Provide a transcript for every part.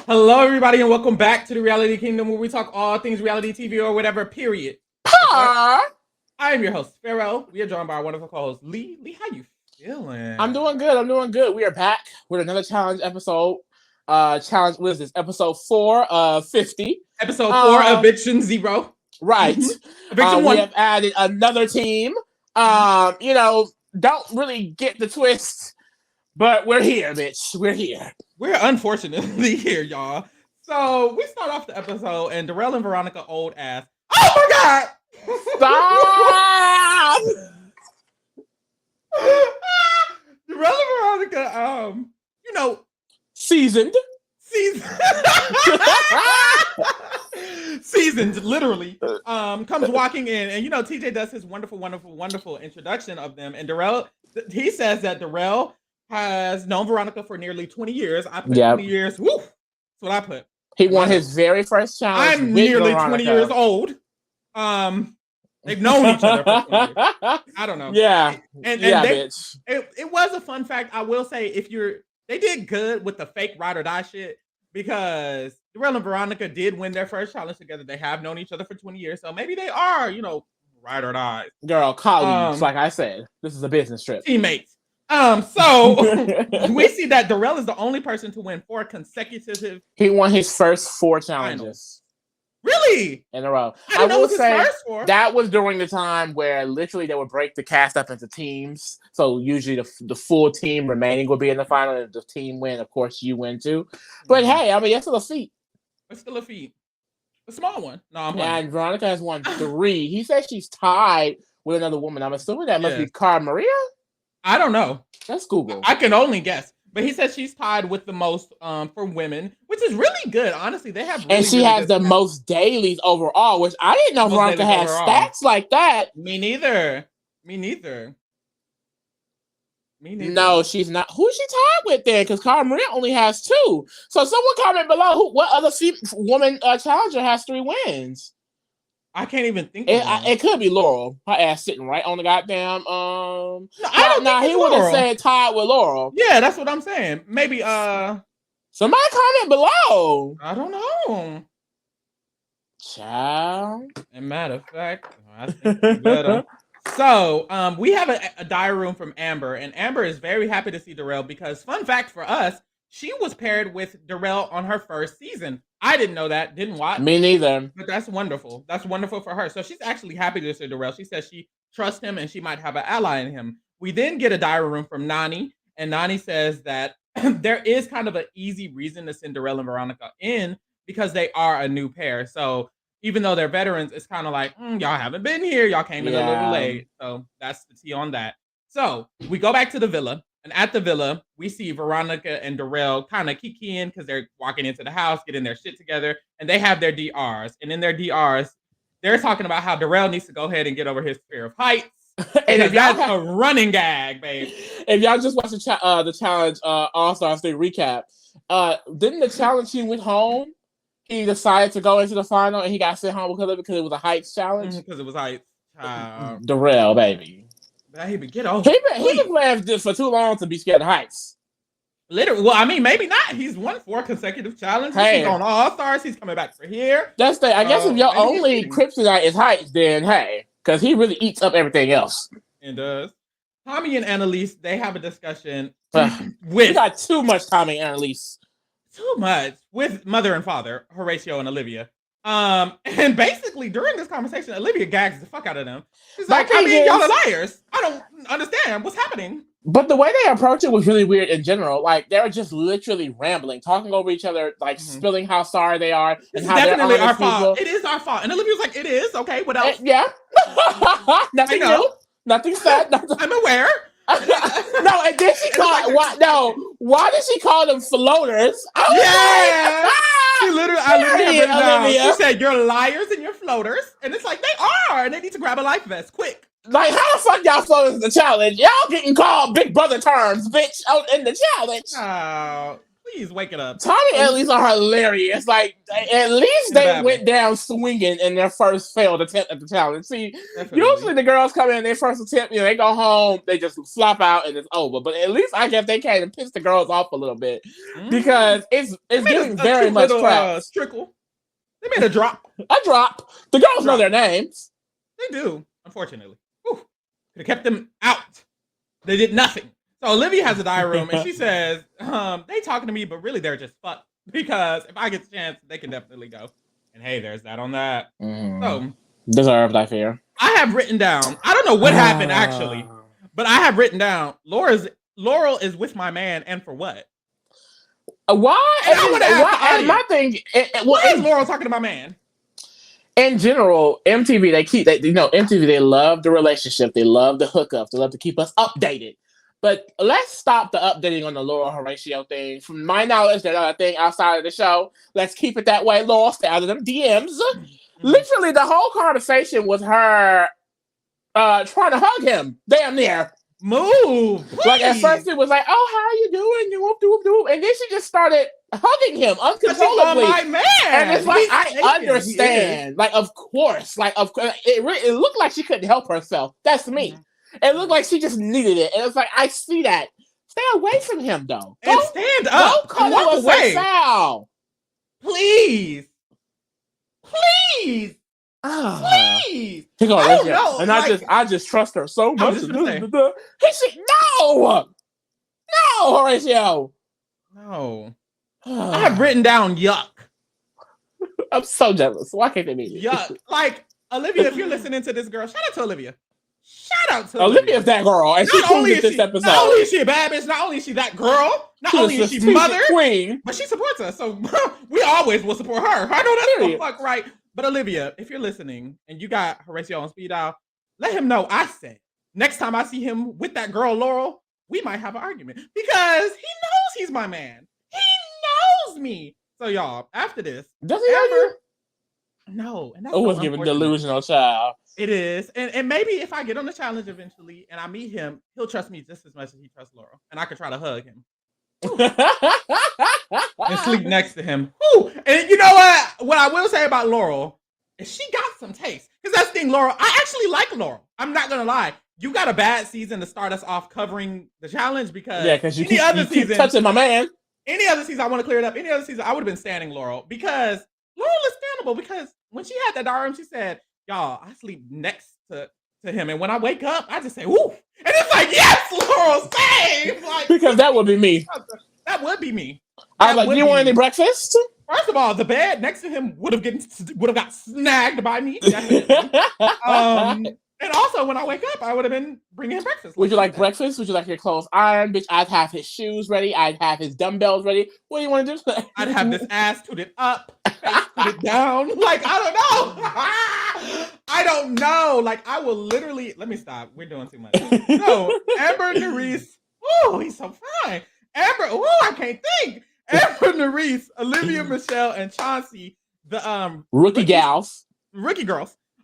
Hello, everybody, and welcome back to the Reality Kingdom, where we talk all things reality TV or whatever, period. Pa! I am your host, Pharaoh. We are joined by our wonderful co-host, Lee. Lee, how you feeling? I'm doing good. We are back with another challenge episode. Challenge, what is this? Episode 4 of 50. Episode 4, Eviction 0. Right. Eviction 1. We have added another team. Don't really get the twist, but we're here, bitch. We're here. We're unfortunately here, y'all. So we start off the episode, and Darrell and Veronica old ass. Oh my god! Stop! Darrell and Veronica, seasoned, seasoned, literally, comes walking in, and TJ does his wonderful introduction of them, and Darrell, he says that Darrell has known Veronica for nearly 20 years. I put 20 years. Woo! That's what I put. He won his very first challenge. I'm nearly Veronica. 20 years old. They've known each other for 20 years. I don't know. Yeah. Bitch. It was a fun fact. I will say, they did good with the fake ride or die shit, because Darrell and Veronica did win their first challenge together. They have known each other for 20 years. So maybe they are, ride or die. Girl, colleagues, like I said. This is a business trip. Teammates. So we see that Darrell is the only person to win 4 consecutive. He won his first 4 challenges. Really? In a row. I will say that was during the time where literally they would break the cast up into teams. So usually the full team remaining would be in the final, and if the team win, of course you win too. But hey, I mean, it's still a feat. It's still a feat. A small one. No, I'm and Veronica has won 3. He says she's tied with another woman. I'm assuming that must be Cara Maria? I don't know. Let's Google. I can only guess. But he says she's tied with the most for women, which is really good. Honestly, they have. And she has the most dailies overall, which I didn't know Veronica had stats like that. Me neither. No, she's not. Who's she tied with then? Because Cara Maria only has 2. So someone comment below what other woman challenger has 3 wins. I can't even think. It could be Laurel. Her ass sitting right on the goddamn. No, I don't think he would have said tied with Laurel. Yeah, that's what I'm saying. Maybe somebody comment below. I don't know. Child. And matter of fact, I think we better. So we have a diary room from Amber, and Amber is very happy to see Darrell because, fun fact for us, she was paired with Darrell on her first season. I didn't know that. Didn't watch. Me neither. But that's wonderful. That's wonderful for her. So she's actually happy to see Darrell. She says she trusts him and she might have an ally in him. We then get a diary room from Nani, and Nani says that there is kind of an easy reason to send Darrell and Veronica in because they are a new pair. So even though they're veterans, it's kind of like, y'all haven't been here. Y'all came in a little late. So that's the tea on that. So we go back to the villa. And at the villa, we see Veronica and Darrell kind of kikiing because they're walking into the house, getting their shit together, and they have their DRs. And in their DRs, they're talking about how Darrell needs to go ahead and get over his fear of heights. And if that's a running gag, babe. If y'all just watched the challenge All-Stars 3 recap, didn't the challenge he went home? He decided to go into the final, and he got sent home because it was a heights challenge. Because it was heights. Darrell, baby. He been get over. He been playing this for too long to be scared of heights. Literally, well, I mean, maybe not. He's won 4 consecutive challenges. He's on All Stars. He's coming back for here. That's the. I guess if your only kryptonite is heights, then hey, because he really eats up everything else. It does. Tommy and Annalise, they have a discussion we got too much Tommy and Annalise. Too much with mother and father, Horatio and Olivia. And basically during this conversation, Olivia gags the fuck out of them. She's like, I mean, y'all are liars. I don't understand what's happening. But the way they approach it was really weird in general. Like, they were just literally rambling, talking over each other, like spilling how sorry they are. It's definitely our fault. It is our fault. And Olivia was like, it is? Okay, what else? Yeah. Nothing new. Nothing sad. I'm aware. No, and then she called, why did she call them floaters? Yeah. She literally, she said, you're liars and you're floaters. And it's like, they are. And they need to grab a life vest, quick. Like, how the fuck y'all floaters in the challenge? Y'all getting called big brother terms, bitch, out in the challenge. Oh, Please wake it up. Tommy and Elise are hilarious. Like, at least they went down swinging in their first failed attempt at the challenge. See, usually the girls come in their first attempt, they go home, they just flop out and it's over. But at least I guess they came and pissed the girls off a little bit because it's getting very much crap. Trickle. They made a drop. A drop. The girls know their names. They do, unfortunately. Could have kept them out. They did nothing. So Olivia has a diary room, and she says, they talking to me, but really they're just fucked. Because if I get the chance, they can definitely go. And hey, there's that on that. So deserved, I fear. I have written down, I don't know what happened actually, but I have written down, Laurel is with my man, and for what? Why? And my thing, why is Laurel talking to my man? In general, MTV, MTV, they love the relationship. They love the hookups. They love to keep us updated. But let's stop the updating on the Laurel Horatio thing. From my knowledge, they're not a thing outside of the show. Let's keep it that way. Laurel, stay out of them DMs. Literally, the whole conversation was her trying to hug him. Damn near. Move. Please. Like, at first it was like, oh, how are you doing? And then she just started hugging him uncontrollably. My man. And it's like, I understand. Like, of course. It looked like she couldn't help herself. That's me. It looked like she just needed it. And it's like, I see that. Stay away from him, though. And stand up. Don't walk away. Please. Please. Please. And I just trust her so much. He said, no, Horatio. No. I have written down yuck. I'm so jealous. Why can't they meet me? Yuck. Like, Olivia, if you're listening to this girl, shout out to Olivia. Olivia's that girl, and she proved it this episode. Not only is she a bad bitch, not only is she that girl, not only is she mother, queen, but she supports us. So we always will support her. I know that's the fuck right. But Olivia, if you're listening and you got Horatio on speed dial, let him know I said next time I see him with that girl Laurel, we might have an argument because he knows he's my man. He knows me. So y'all, after this, does he know you? No, and that's was giving delusional child. It is, and maybe if I get on the challenge eventually and I meet him, he'll trust me just as much as he trusts Laurel, and I could try to hug him and sleep next to him. Ooh. And you know what? What I will say about Laurel is she got some taste. Because that's the thing, Laurel. I actually like Laurel. I'm not gonna lie. You got a bad season to start us off covering the challenge because you keep touching my man. Any other season, I want to clear it up. Any other season, I would have been standing Laurel because Laurel is standable. Because when she had that diary room, she said, "Y'all, I sleep next to him, and when I wake up, I just say, woo!" And it's like, yes, Laurel, same. Like, because that would be me. That would be me. I was like, you want any breakfast? First of all, the bed next to him would have got snagged by me. And also, when I wake up, I would have been bringing him breakfast. Would you like breakfast? Would you like your clothes ironed? Bitch, I'd have his shoes ready. I'd have his dumbbells ready. What do you want to do? I'd have this ass tooted up, face tooted down. Like, I don't know. Like, I will literally... Let me stop. We're doing too much. So, Amber Nerese. Oh, he's so fine. Amber... Oh, I can't think. Amber Nerese, Olivia Michelle, and Chauncey, the rookie girls,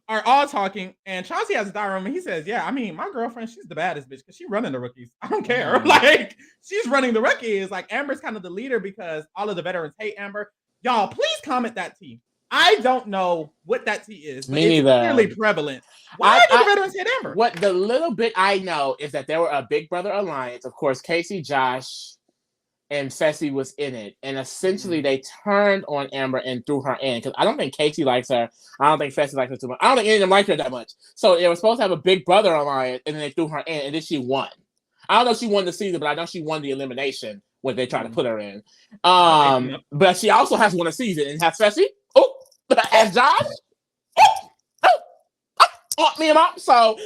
are all talking, and Chauncey has a diary room, and he says, "Yeah, I mean, my girlfriend, she's the baddest bitch because she's running the rookies. I don't care. Like, she's running the rookies. Like, Amber's kind of the leader because all of the veterans hate Amber. Y'all, please comment that tea. I don't know what that tea is, but it's clearly prevalent. Why do the veterans hate Amber? What the little bit I know is that there were a Big Brother alliance. Of course, Casey, Josh, and Fessy was in it, and essentially they turned on Amber and threw her in because I don't think Casey likes her. I don't think Fessy likes her too much. I don't think any of them like her that much. So they were supposed to have a Big Brother alliance, and then they threw her in, and then she won. I don't know if she won the season, but I know she won the elimination when they tried to put her in. But she also has won a season and has Fessy. As Josh. Me and Mom. So,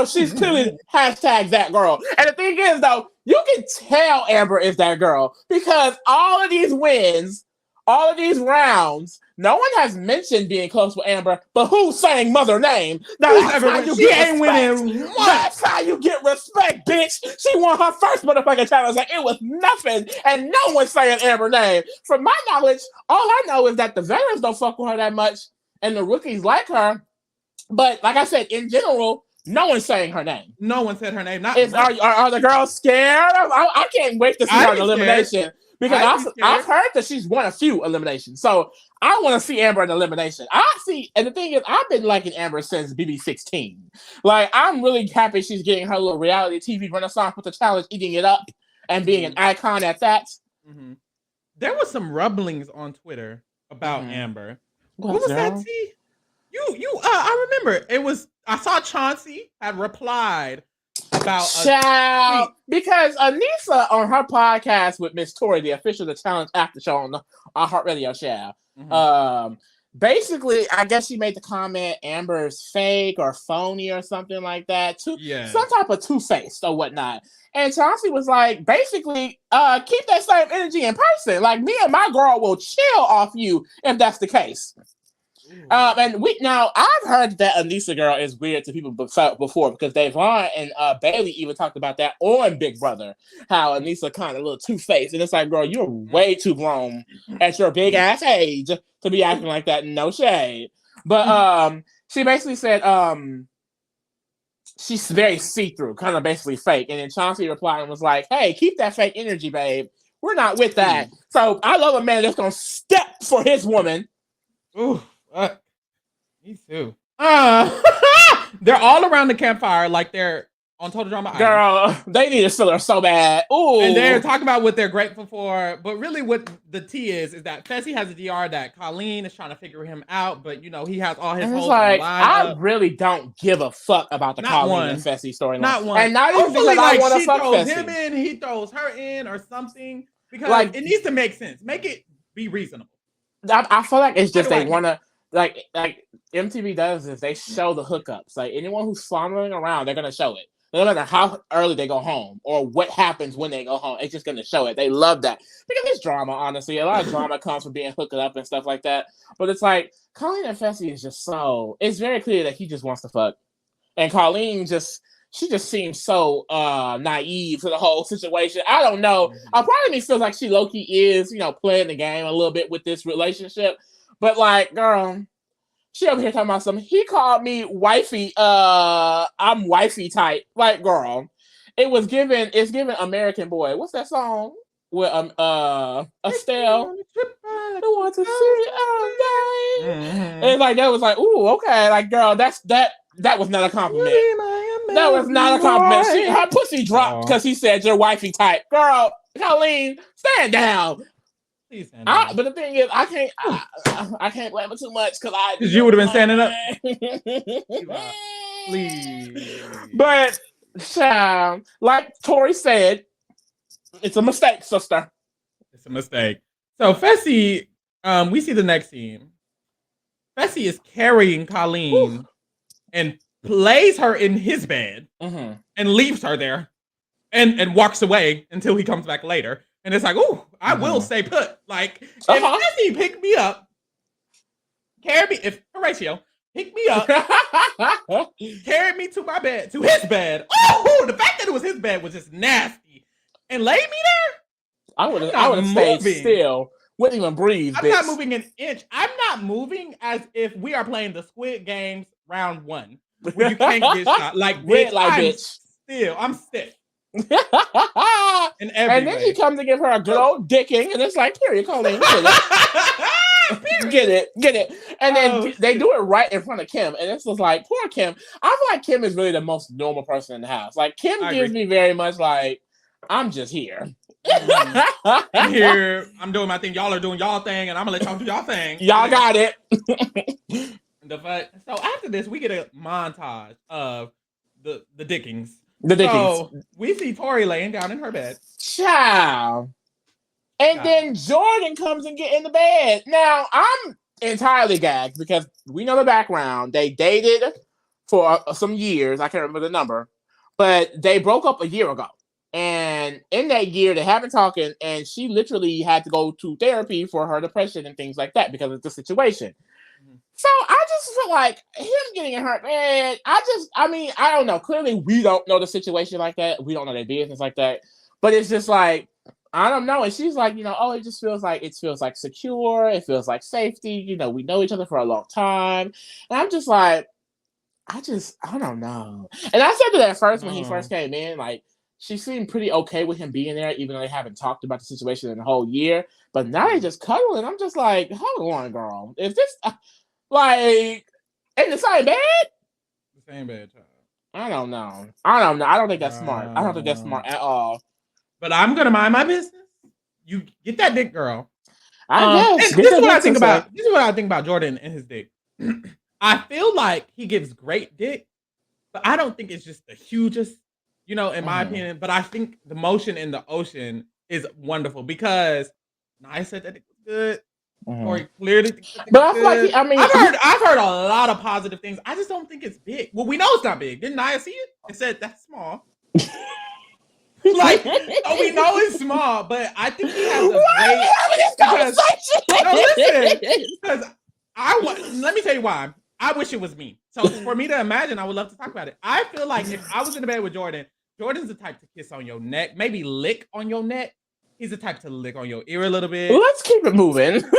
she's clearly hashtag that girl. And the thing is, though, you can tell Amber is that girl because all of these wins, all of these rounds, no one has mentioned being close with Amber, but who's saying mother name? That's how you get respect. That's how you get respect, bitch. She won her first motherfucking challenge. Like, it was nothing, and no one's saying Amber name. From my knowledge, all I know is that the veterans don't fuck with her that much, and the rookies like her. But like I said, in general, no one's saying her name. No one said her name. Are the girls scared? I can't wait to see her in elimination because I've heard that she's won a few eliminations. So I want to see Amber in elimination. And the thing is, I've been liking Amber since BB16. Like, I'm really happy she's getting her little reality TV renaissance with the challenge, eating it up and being an icon at that. Mm-hmm. There was some rumblings on Twitter about Amber. What was girl? that, T? I remember it was. I saw Chauncey had replied about Child, because Anissa on her podcast with Miss Tori, the official The Challenge After Show on the iHeartRadio show, basically, I guess she made the comment Amber's fake or phony or something like that. Some type of two-faced or whatnot. And Chauncey was like, basically, keep that same energy in person. Like, me and my girl will chill off you if that's the case. And I've heard that Anissa girl is weird to people before because Devon and Bailey even talked about that on Big Brother, how Anissa kind of a little two-faced, and it's like, girl, you're way too grown at your big ass age to be acting like that. No shade, but she basically said she's very see-through, kind of basically fake, and then Chauncey replied and was like, "Hey, keep that fake energy, babe. We're not with that." So I love a man that's gonna step for his woman. Ooh. Me too. They're all around the campfire like they're on Total Drama Island. Girl, they need a filler so bad. Ooh. And they're talking about what they're grateful for. But really what the tea is that Fessy has a DR that Colleen is trying to figure him out. But, he has all his holes like, I really don't give a fuck about the Colleen and Fessy storyline. Not one. And not even because I want to fuck Fessy. She throws him in, he throws her in or something. Because it needs to make sense. Make it be reasonable. I feel like it's just they want to... Like MTV does is they show the hookups. Like anyone who's floundering around, they're gonna show it. No matter how early they go home or what happens when they go home, it's just gonna show it. They love that because it's drama. Honestly, a lot of drama comes from being hooked up and stuff like that. But it's like Colleen and Fessy is just so. It's very clear that he just wants to fuck, and Colleen she just seems so naive to the whole situation. I don't know. A part of me feels like she low key is playing the game a little bit with this relationship. But like, girl, she over here talking about something. He called me wifey. I'm wifey type. Like, girl, it's given American Boy. What's that song with Estelle? I want to see all day. And it's like that was like, ooh, okay, like, girl, that was not a compliment. That was not a compliment. Her pussy dropped because he said you're wifey type. Girl, Colleen, stand down. But the thing is, I can't blame her too much because you would have been standing up. Please. But like Tori said, it's a mistake, sister. It's a mistake. So Fessy, we see the next scene. Fessy is carrying Colleen and plays her in his bed and leaves her there and walks away until he comes back later. And it's like, ooh, I will stay put. Like, if Fessy pick me up, carry me, if Horatio, pick me up, carry me to my bed, to his bed. Oh, the fact that it was his bed was just nasty. And laid me there? I would have stayed still. Wouldn't even breathe. I'm not moving an inch. I'm not moving as if we are playing the Squid Games round 1. Where you can't get shot. Like, red light, bitch. I'm stiff. And then he comes to give her a good old dicking, and it's like, period, Colleen, get it. And then they do it right in front of Kim, and it's just like, poor Kim. I feel like Kim is really the most normal person in the house. Like, Kim gives me very much like, I'm just here. I'm here. I'm doing my thing. Y'all are doing y'all thing, and I'm gonna let y'all do y'all thing. Y'all got it. So after this, we get a montage of the dickings. So we see Tori laying down in her bed. Ciao. And then Jordan comes and get in the bed. Now, I'm entirely gagged because we know the background. They dated for some years. I can't remember the number. But they broke up a year ago. And in that year, they haven't talking. And she literally had to go to therapy for her depression and things like that because of the situation. So I just feel like him getting in her bed, I don't know. Clearly, we don't know the situation like that. We don't know their business like that. But it's just like, I don't know. And she's like, it just feels like secure. It feels like safety. We know each other for a long time. And I'm just like, I don't know. And I said to that first when he first came in, like, she seemed pretty okay with him being there, even though they haven't talked about the situation in a whole year. But now they just cuddling. I'm just like, hold on, girl. Is this like in the same bed? The same bed, child. I don't know. I don't think that's smart. I don't think that's smart at all. But I'm gonna mind my business. You get that dick, girl. I guess. This is what I think about. This is what I think about Jordan and his dick. I feel like he gives great dick, but I don't think it's just the hugest, in my opinion. But I think the motion in the ocean is wonderful because I said that it was good. Or he clearly thinks that but I feel like I've heard a lot of positive things. I just don't think it's big. Well, we know it's not big. Didn't Naya see it? It said that's small. Like, so we know it's small, but I think he has a great. Because let me tell you why. I wish it was me. So for me to imagine, I would love to talk about it. I feel like if I was in the bed with Jordan, Jordan's the type to kiss on your neck, maybe lick on your neck. He's the type to lick on your ear a little bit. Let's keep it moving. Lick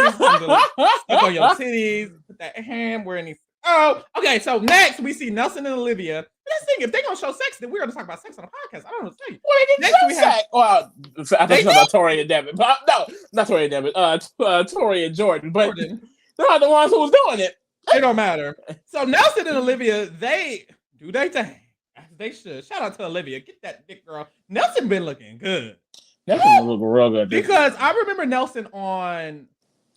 on your titties. Put that hand where it needs. Oh, okay. So next we see Nelson and Olivia. Let's think if they're gonna show sex, then we're gonna talk about sex on a podcast. I don't know what to tell you. Well, they didn't show sex. Well, I thought you about Tori and Devin. But no, not Tori and Devin. Tori and Jordan. But they're not the ones who was doing it. It don't matter. So Nelson and Olivia, they do their thing. They should. Shout out to Olivia. Get that dick, girl. Nelson been looking good. Nelson looking real good. Because I remember Nelson on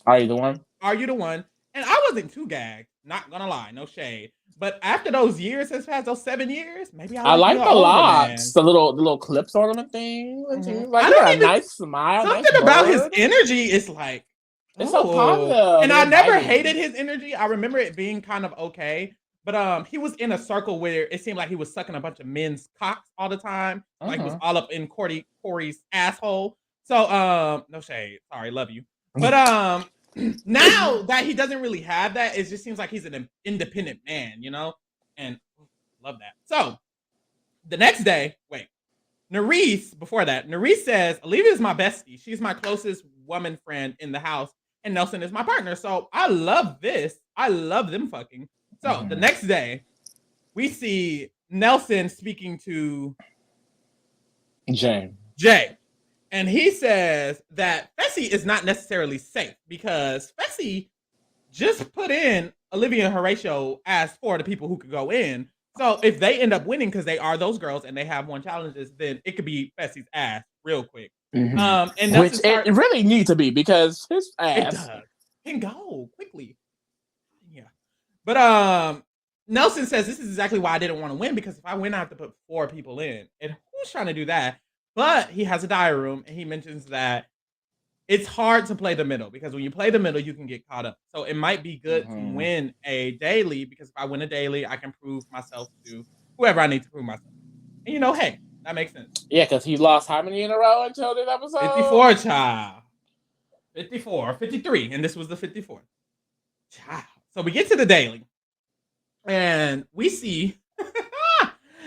Are You the One? Are You the One? And I wasn't too gagged. Not gonna lie, no shade. But after those years has passed, those 7 years, maybe I like the locks, the little clips ornament thing. Like he had a nice smile. Something about his energy is like it's so positive. And I never hated his energy. I remember it being kind of okay. But he was in a circle where it seemed like he was sucking a bunch of men's cocks all the time. Like he was all up in Corey's asshole. So no shade. Sorry, love you. But now that he doesn't really have that, it just seems like he's an independent man, and love that. So the next day, before that, Nerese says, Olivia is my bestie. She's my closest woman friend in the house, and Nelson is my partner. So I love this. I love them fucking. So the next day, we see Nelson speaking to Jay. And he says that Fessy is not necessarily safe because Fessy just put in Olivia and Horatio as 4 of the people who could go in. So if they end up winning because they are those girls and they have won challenges, then it could be Fessy's ass real quick. And which it really needs to be because his ass can go quickly. Yeah. But Nelson says this is exactly why I didn't want to win because if I win, I have to put 4 people in. And who's trying to do that? But he has a diary room, and he mentions that it's hard to play the middle because when you play the middle, you can get caught up. So it might be good to win a daily because if I win a daily, I can prove myself to whoever I need to prove myself. And hey, that makes sense. Yeah, because he lost how many in a row until this episode? 54, child. 54, 53, and this was the 54th. Child. So we get to the daily, and we see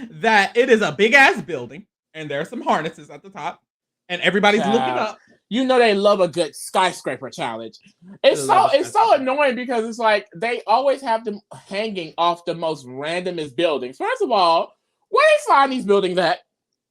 that it is a big-ass building. And there are some harnesses at the top, and everybody's looking up. You know they love a good skyscraper challenge. It's so annoying because it's like they always have them hanging off the most randomest buildings. First of all, where they find these buildings at?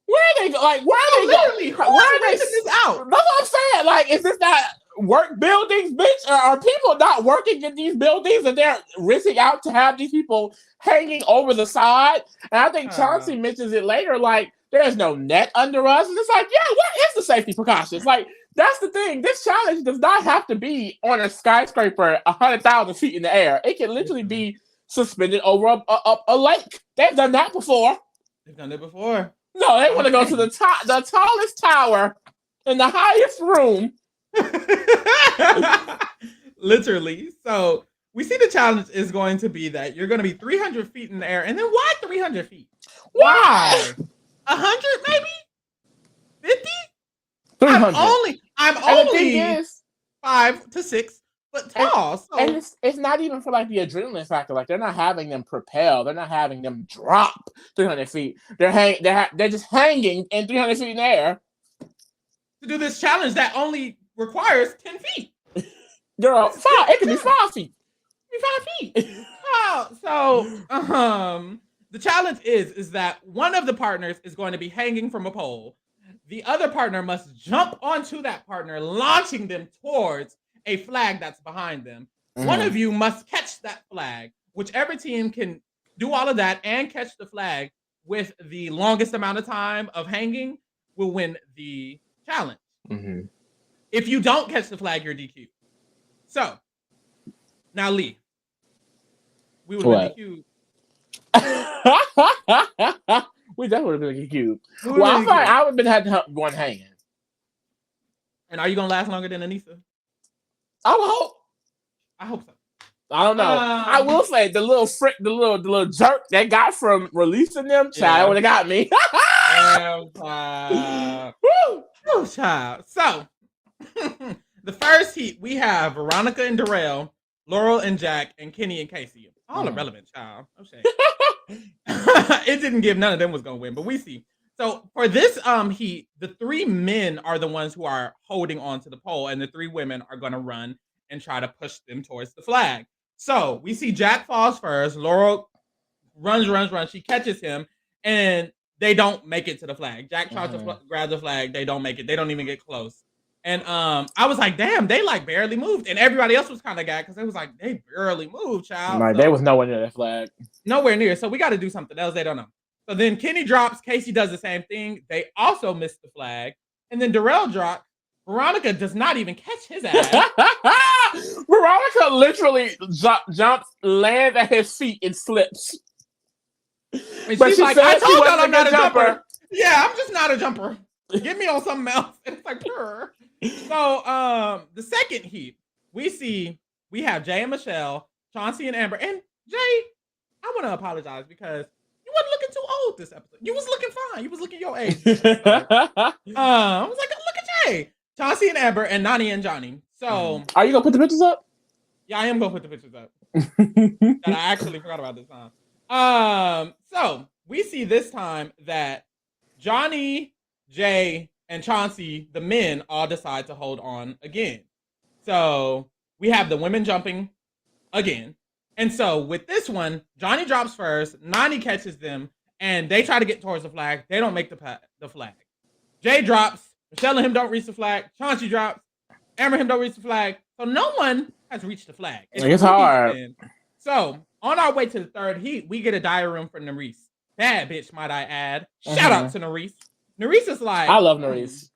Where are they? Like where are they? Literally, where are they this out? That's what I'm saying. Like, is this not work buildings, bitch? Or are people not working in these buildings and they're risking out to have these people hanging over the side? And I think Chauncey mentions it later, like. There's no net under us. And it's like, yeah, what is the safety precautions? Like, that's the thing. This challenge does not have to be on a skyscraper 100,000 feet in the air. It can literally be suspended over a lake. They've done that before. They've done it before. No, they want to go to the tallest tower in the highest room. Literally. So we see the challenge is going to be that you're going to be 300 feet in the air. And then why 300 feet? Why? 100 maybe? 50? 300. I'm only 5 to 6 foot tall. And it's not even for like the adrenaline factor. Like they're not having them propel. They're not having them drop 300 feet. They're just hanging in 300 feet in the air. To do this challenge that only requires 10 feet. Girl, 5. It could be 5 feet. It could be 5 feet. So, the challenge is that one of the partners is going to be hanging from a pole. The other partner must jump onto that partner, launching them towards a flag that's behind them. One of you must catch that flag. Whichever team can do all of that and catch the flag with the longest amount of time of hanging will win the challenge. If you don't catch the flag, you're DQ. So, now Lee, we would have been DQ'd. We definitely would have been DQ'd. Well, I thought I would have had one hanging. And are you going to last longer than Anissa? I would hope. I hope so. I don't know. I will say the little jerk they got from releasing them, child, would have got me. Woo, child. So, the first heat, we have Veronica and Darrell, Laurel and Jack, and Kenny and Casey. All irrelevant, child. Oh, shit. It didn't give none of them was going to win, but we see. So, for this heat, the 3 men are the ones who are holding on to the pole, and the 3 women are going to run and try to push them towards the flag. So, we see Jack falls first. Laurel runs. She catches him, and they don't make it to the flag. Jack tries to grab the flag. They don't make it. They don't even get close. And I was like, damn, they like barely moved. And everybody else was kind of gagged because it was like, they barely moved, child. Like, they was nowhere near that flag. Nowhere near. So we got to do something else. They don't know. So then Kenny drops. Casey does the same thing. They also miss the flag. And then Darrell drops. Veronica does not even catch his ass. Veronica literally jumps, lands at his feet, and slips. And but she's like, I told y'all I'm not a jumper. Yeah, I'm just not a jumper. Get me on something else. And it's like, purr. So the second heat, we have Jay and Michelle, Chauncey and Amber. And Jay, I want to apologize because you wasn't looking too old this episode. You was looking fine. You was looking your age. I was like, look at Jay. Chauncey and Amber and Nani and Johnny. So are you gonna put the pictures up? Yeah, I am gonna put the pictures up. That I actually forgot about this time. So we see this time that Johnny, Jay, and Chauncey, the men, all decide to hold on again. So we have the women jumping again. And so with this one, Johnny drops first, Nani catches them, and they try to get towards the flag. They don't make the flag. Jay drops, Michelle and him don't reach the flag. Chauncey drops, Amber and him don't reach the flag. So no one has reached the flag. It's hard. So on our way to the third heat, we get a diary room for Nerese. Bad bitch, might I add. Shout out to Nerese. Nerese is like, I love Nerese.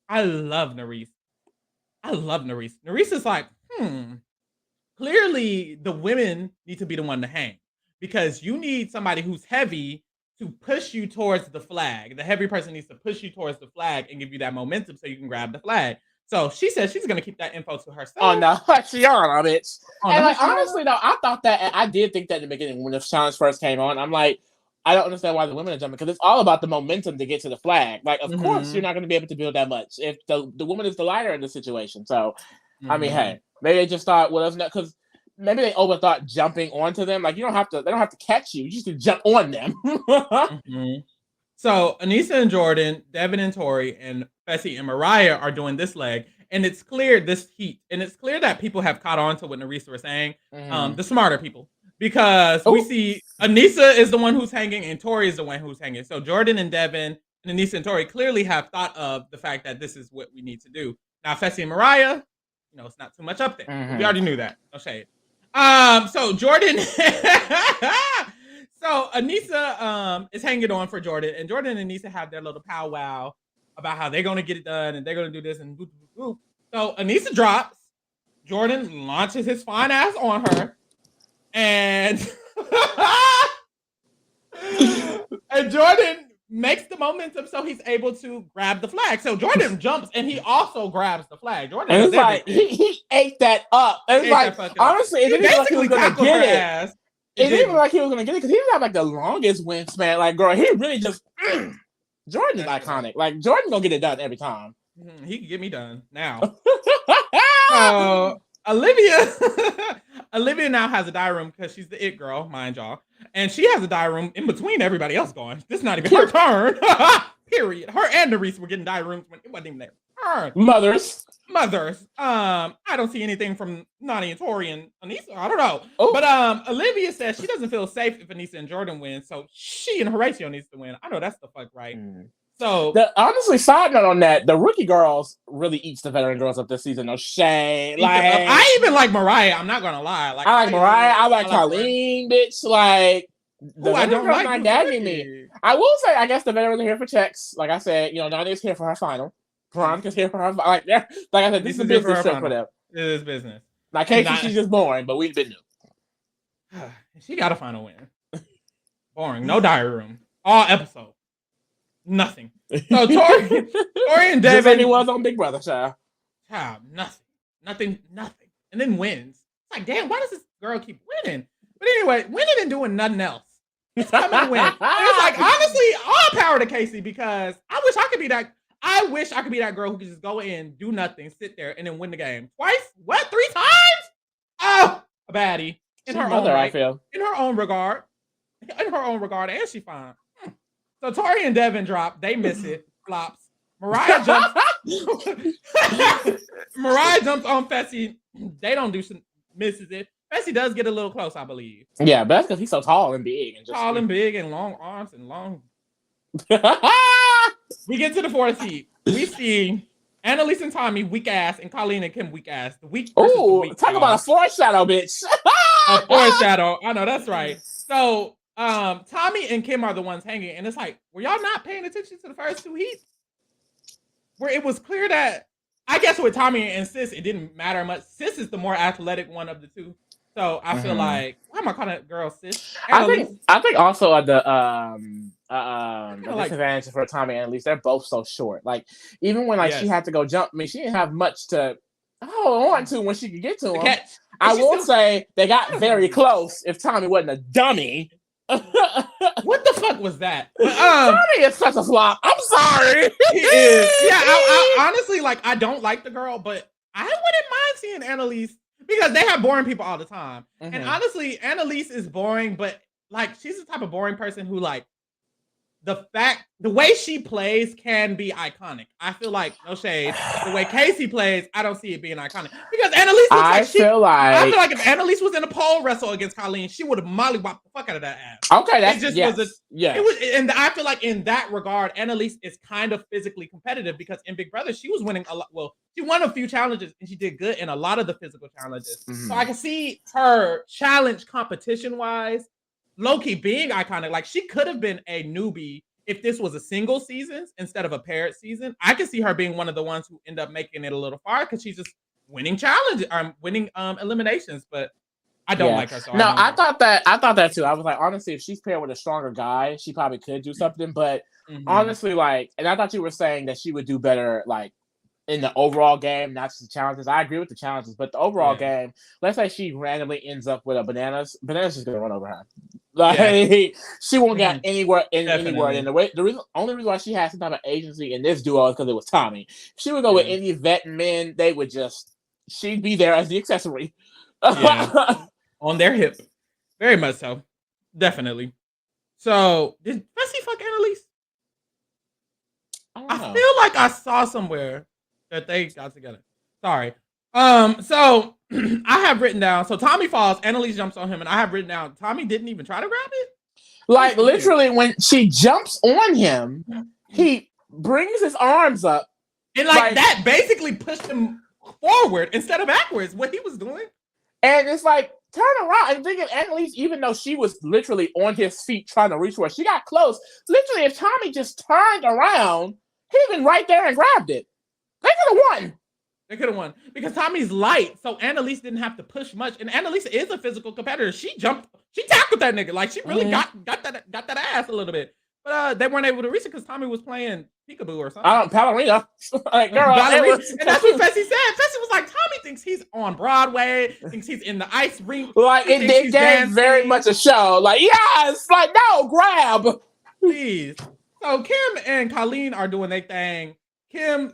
I love Nerese. Nerese is like, clearly the women need to be the one to hang because you need somebody who's heavy to push you towards the flag. The heavy person needs to push you towards the flag and give you that momentum so you can grab the flag. So she says she's going to keep that info to herself. Oh, no. Shiana, bitch. And like, honestly, though, I thought that, and I did think that in the beginning when the challenge first came on. I'm like, I don't understand why the women are jumping because it's all about the momentum to get to the flag. Like, of course, you're not going to be able to build that much if the woman is the lighter in the situation. So, I mean, hey, maybe they just thought, well, that's not because maybe they overthought jumping onto them. Like, they don't have to catch you. You just can jump on them. So, Anissa and Jordan, Devin and Tori, and Fessy and Mariah are doing this leg. And it's clear this heat. And it's clear that people have caught on to what Nerese was saying. The smarter people. Because we see Anissa is the one who's hanging and Tori is the one who's hanging. So Jordan and Devin and Anissa and Tori clearly have thought of the fact that this is what we need to do. Now, Fessy and Mariah, it's not too much up there. We already knew that. No shade. So Jordan, so Anissa is hanging on for Jordan, and Jordan and Anissa have their little powwow about how they're going to get it done and they're going to do this and boop, boop, boop. So Anissa drops, Jordan launches his fine ass on her, and and Jordan makes the momentum so he's able to grab the flag. So Jordan jumps and he also grabs the flag. Jordan, and it's like he ate that up. And it's like honestly, it didn't like he was gonna get it. It didn't even like he was gonna get it because he didn't have like the longest wingspan. Like, girl, he really just Jordan is iconic. Like, Jordan gonna get it done every time. He can get me done now. Olivia now has a diary room because she's the it girl, mind y'all. And she has a diary room in between everybody else going. This is not even her turn. Period. Her and Nerese were getting diary rooms when it wasn't even their Her Mothers. I don't see anything from Nani and Tori and Anissa. I don't know. Ooh. But Olivia says she doesn't feel safe if Anissa and Jordan win, so she and Horatio needs to win. I know that's the fuck right. So honestly, side note on that, the rookie girls really eats the veteran girls up this season. No shade. Like I even like Mariah. I'm not gonna lie. Like I like Mariah. I like Colleen, bitch. Like the I don't like not gagging me. I will say, I guess the veterans are here for checks. Like I said, Nania's here for her final. Veronica's here for her. Like I said, this is a business trip for them. It is business. Like Casey, she's just boring, but we've been new. She got a final win. Boring. No diary room. All episode. Nothing. So Tori and Devin. Just like he was on Big Brother, child. Nothing. And then wins. It's like, damn, why does this girl keep winning? But anyway, winning and doing nothing else. It's coming to win. And it's like, honestly, all power to Casey, because I wish I could be that girl who could just go in, do nothing, sit there, and then win the game. Twice? What? 3 times? Oh, a baddie. In her own right. In her own regard. And she fine. So Tori and Devin drop. They miss it. Flops. Mariah jumps. Mariah jumps on Fessy. They don't do some. Misses it. Fessy does get a little close, I believe. Yeah, but that's because he's so tall and big. Tall and big and long arms and long. We get to the 4th seed. We see Annalise and Tommy weak ass and Colleen and Kim weak ass. Talk about a foreshadow, bitch. A foreshadow. I know, that's right. So Tommy and Kim are the ones hanging, and it's like, were y'all not paying attention to the first 2 heats? Where it was clear that, I guess with Tommy and Sis, it didn't matter much. Sis is the more athletic one of the two. So I feel like, why am I calling that girl Sis? I think also the disadvantage for Tommy and Annalise, they're both so short. Like, even when she had to go jump, I mean, she didn't have much to hold on to when she could get to him. I will say they got very close if Tommy wasn't a dummy. What the fuck was that? Tommy is such a flop. I'm sorry. He is. Yeah, I honestly, like, I don't like the girl, but I wouldn't mind seeing Annalise, because they have boring people all the time. And honestly, Annalise is boring, but like, she's the type of boring person who, like, the way she plays can be iconic. I feel like, no shade, the way Casey plays, I don't see it being iconic. Because Annalise I feel like if Annalise was in a pole wrestle against Colleen, she would have mollywopped the fuck out of that ass. Okay, that's it was, and I feel like in that regard, Annalise is kind of physically competitive, because in Big Brother, she was winning a lot. Well, she won a few challenges and she did good in a lot of the physical challenges. So I can see her challenge competition-wise low-key being iconic. Like, she could have been a newbie if this was a single season instead of a paired season. I can see her being one of the ones who end up making it a little far, because she's just winning challenges, winning eliminations. But I don't like her. So I thought that too. I was like, honestly, if she's paired with a stronger guy, she probably could do something. But honestly, like, and I thought you were saying that she would do better, like, in the overall game, not just the challenges. I agree with the challenges, but the overall game, let's say she randomly ends up with a bananas is gonna run over her. Like, she won't get anywhere in the way. Only reason why she has some type of agency in this duo is because it was Tommy. If she would go with any vet men, they would she'd be there as the accessory. On their hip. Very much so. Definitely. So, did Fessy fuck Annalise? I feel like I saw somewhere that they got together. Sorry. So I have written down, so Tommy falls, Annalise jumps on him, and I have written down, Tommy didn't even try to grab it? Like, literally, when she jumps on him, he brings his arms up. And like that basically pushed him forward instead of backwards, what he was doing. And it's like, turn around. And thinking Annalise, even though she was literally on his feet trying to reach for it, she got close. Literally, if Tommy just turned around, he'd have been right there and grabbed it. They could have won. They could have won because Tommy's light, so Annalise didn't have to push much. And Annalise is a physical competitor. She tackled that nigga. Like, she really got that ass a little bit. But they weren't able to reach it because Tommy was playing peekaboo or something. Ballerina. Like, girl, ballerina. And that's what Fessy said. Fessy was like, Tommy thinks he's on Broadway, thinks he's in the ice rink. Like, it gave very much a show. Like, yes, like, no, grab. Please. So Kim and Colleen are doing their thing. Kim's